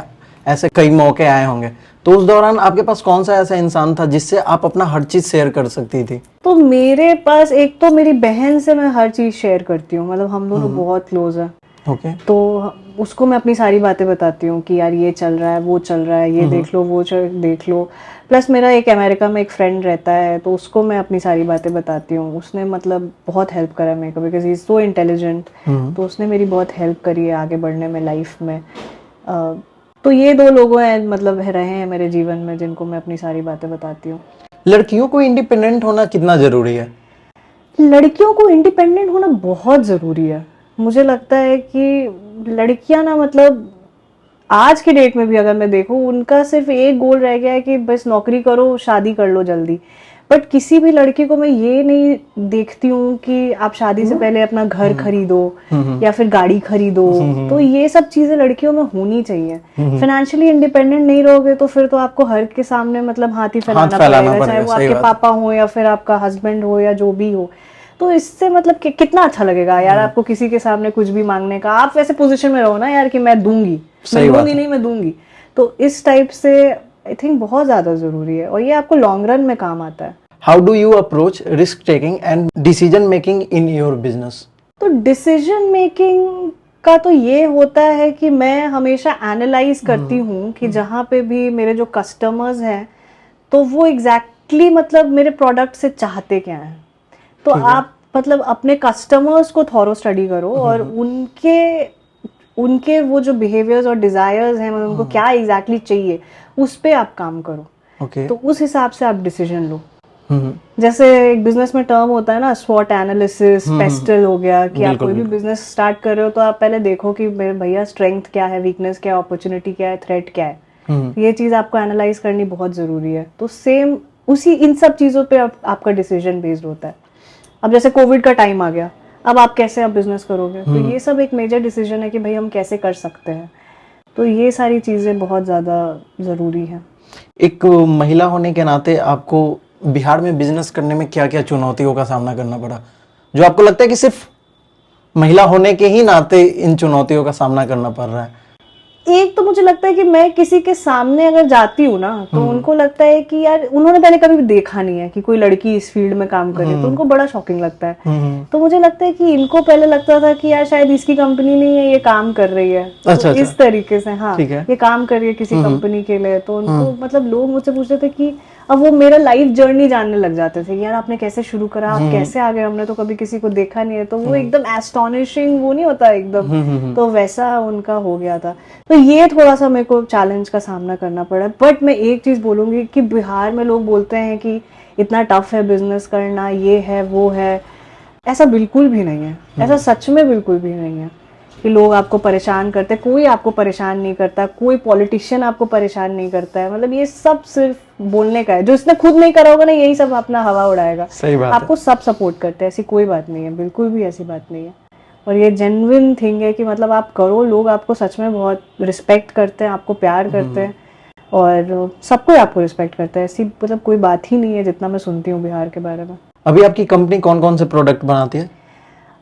ऐसे कई मौके आए होंगे, तो उस दौरान आपके पास कौन सा ऐसा इंसान था जिससे आप अपना हर चीज शेयर कर सकती थी? तो मेरे पास एक तो मेरी बहन से मैं हर चीज शेयर करती हूँ, मतलब हम दोनों बहुत क्लोज हैं। ओके। तो उसको मैं अपनी सारी बातें बताती हूँ कि यार ये चल रहा है, वो चल रहा है, ये देख लो, वो देख लो। प्लस मेरा एक अमेरिका में एक फ्रेंड रहता है, तो उसको मैं अपनी सारी बातें बताती हूँ। उसने मतलब बहुत हेल्प करा मेरे को, because he is so intelligent. तो उसने मेरी बहुत हेल्प करी है आगे बढ़ने में लाइफ में। तो ये दो लोग हैं, मतलब रहे हैं मेरे जीवन में, जिनको मैं अपनी सारी बातें बताती हूँ। लड़कियों को इंडिपेंडेंट होना कितना जरूरी है? लड़कियों को इंडिपेंडेंट होना बहुत जरूरी है। मुझे लगता है कि लड़कियां ना, मतलब आज के डेट में भी अगर मैं देखूं, उनका सिर्फ एक गोल रह गया है कि बस नौकरी करो, शादी कर लो जल्दी। बट किसी भी लड़की को मैं ये नहीं देखती हूँ कि आप शादी से पहले अपना घर खरीदो या फिर गाड़ी खरीदो। तो ये सब चीजें लड़कियों में होनी चाहिए। फाइनेंशियली इंडिपेंडेंट नहीं रहोगे तो फिर तो आपको हर के सामने मतलब हाथ ही फैलाना पड़ेगा, चाहे वो आपके पापा हो या फिर आपका हस्बैंड हो या जो भी हो। तो इससे मतलब कितना अच्छा लगेगा यार आपको किसी के सामने कुछ भी मांगने का। आप वैसे पोजीशन में रहो ना यार कि मैं दूंगी, मैं दूंगी। तो इस टाइप से आई थिंक बहुत ज्यादा जरूरी है और ये आपको लॉन्ग रन में काम आता है। How do you approach risk taking and decision making in your business? तो डिसीजन मेकिंग का तो ये होता है कि मैं हमेशा एनालाइज करती हूँ कि जहाँ पे भी मेरे जो कस्टमर्स हैं तो वो एग्जैक्टली मतलब मेरे प्रोडक्ट से चाहते क्या हैं। तो आप मतलब अपने कस्टमर्स को थॉरो स्टडी करो और उनके वो जो बिहेवियर्स और डिजायर्स हैं मतलब उनको क्या एग्जैक्टली चाहिए उस पे आप काम करो। तो उस हिसाब से आप डिसीजन लो। जैसे एक बिजनेस में टर्म होता है ना स्वॉट एनालिसिस, पेस्टल हो गया कि आप कोई भी बिजनेस स्टार्ट कर रहे हो तो आप पहले देखो कि मेरे भैया स्ट्रेंथ क्या है, वीकनेस क्या है, अपॉर्चुनिटी क्या है, थ्रेट क्या है। ये चीज आपको एनालाइज करनी बहुत जरूरी है। तो सेम उसी इन सब चीजों पे आपका डिसीजन बेस्ड होता है। अब जैसे कोविड का टाइम आ गया, अब आप कैसे आप बिजनेस करोगे, तो ये सब एक मेजर डिसीजन है कि भाई हम कैसे कर सकते हैं। तो ये सारी चीजें बहुत ज्यादा जरूरी है। एक महिला होने के नाते आपको बिहार में बिजनेस करने में क्या क्या चुनौतियों का सामना करना पड़ा, जो आपको लगता है कि सिर्फ महिला होने के ही नाते इन चुनौतियों का सामना करना पड़ रहा है? एक तो मुझे लगता है कि मैं किसी के सामने अगर जाती हूँ ना तो उनको लगता है कि यार उन्होंने पहले कभी भी देखा नहीं है कि कोई लड़की इस फील्ड में काम करे, तो उनको बड़ा शॉकिंग लगता है। तो मुझे लगता है कि इनको पहले लगता था कि यार शायद इसकी कंपनी नहीं है, ये काम कर रही है। अच्छा, तो इस तरीके से हाँ ये काम कर रही है किसी कंपनी के लिए। तो उनको मतलब लोग मुझसे पूछते थे कि अब वो मेरा लाइफ जर्नी जानने लग जाते थे, यार आपने कैसे शुरू करा, आप कैसे आ गए, हमने तो कभी किसी को देखा नहीं है। तो वो एकदम एस्टोनिशिंग वो नहीं होता एकदम, तो वैसा उनका हो गया था। तो ये थोड़ा सा मेरे को चैलेंज का सामना करना पड़ा। बट मैं एक चीज बोलूंगी कि बिहार में लोग बोलते हैं कि इतना टफ है बिजनेस करना, ये है वो है, ऐसा बिल्कुल भी नहीं है। ऐसा सच में बिल्कुल भी नहीं है कि लोग आपको परेशान करते हैं। कोई आपको परेशान नहीं करता, कोई पॉलिटिशियन आपको परेशान नहीं करता है। मतलब ये सब सिर्फ बोलने का है। जो इसने खुद नहीं करा होगा ना यही सब अपना हवा उड़ाएगा। सही बात आपको सब सपोर्ट करते हैं, ऐसी कोई बात नहीं है, बिल्कुल भी ऐसी बात नहीं है। और ये जेन्युइन थिंग है कि मतलब आप करो, लोग आपको सच में बहुत रिस्पेक्ट करते हैं, आपको प्यार करते हैं और सब कोई आपको रिस्पेक्ट करता है। ऐसी मतलब कोई बात ही नहीं है जितना मैं सुनती हूँ बिहार के बारे में। अभी आपकी कंपनी कौन कौन से प्रोडक्ट बनाती है?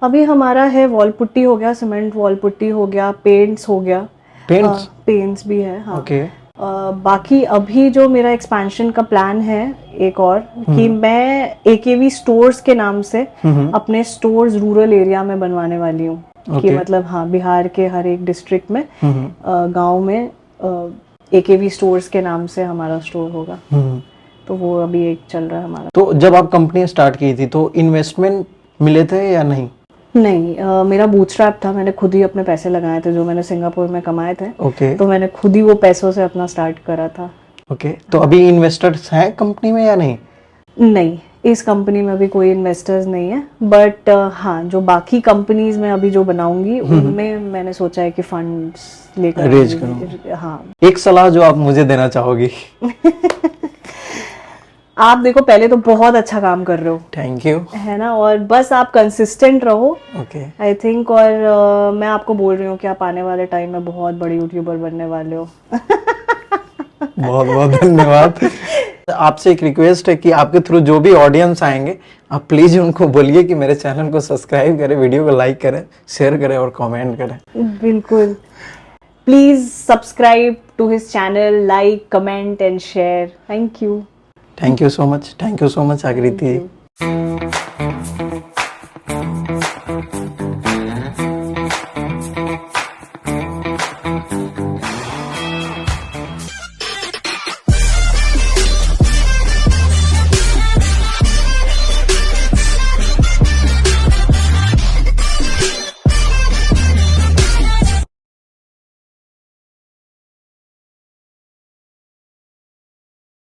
अभी हमारा है वॉल पुट्टी हो गया, सीमेंट वॉल पुट्टी हो गया, पेंट्स हो गया, पेंट्स भी है हाँ। बाकी अभी जो मेरा एक्सपेंशन का प्लान है एक और कि मैं AKV स्टोर्स के नाम से अपने स्टोर्स रूरल एरिया में बनवाने वाली हूँ। कि मतलब हाँ बिहार के हर एक डिस्ट्रिक्ट में गांव में AKV स्टोर्स के नाम से हमारा स्टोर होगा। तो वो अभी एक चल रहा है हमारा। तो जब आप कंपनी स्टार्ट की थी तो इन्वेस्टमेंट मिले थे या नहीं? नहीं, मेरा बूटस्ट्रैप था। मैंने खुद ही अपने पैसे लगाए थे जो मैंने सिंगापुर में कमाए थे। तो मैंने खुद ही वो पैसों से अपना स्टार्ट करा था। तो अभी इन्वेस्टर्स हैं कंपनी में या नहीं? नहीं, इस कंपनी में अभी कोई इन्वेस्टर्स नहीं है। बट हाँ जो बाकी कंपनीज में अभी जो बनाऊंगी उनमें मैंने सोचा है कि फंड्स लेकर रेज करूं। हाँ, एक सलाह जो आप मुझे देना चाहोगी? आप देखो पहले तो बहुत अच्छा काम कर रहे हो, थैंक यू, है ना, और बस आप कंसिस्टेंट रहो आई थिंक। और मैं आपको बोल रही हूँ कि आप आने वाले टाइम में बहुत बड़ी यूट्यूबर बनने वाले हो। बहुत बहुत धन्यवाद। आपसे एक रिक्वेस्ट है कि आपके थ्रू जो भी ऑडियंस आएंगे आप प्लीज उनको बोलिए कि मेरे चैनल को सब्सक्राइब करें, वीडियो को लाइक करें, शेयर करें और कमेंट करें। बिल्कुल, please subscribe to his channel, like, comment and share. Thank you. Thank you so much. Thank you so much, Akriti.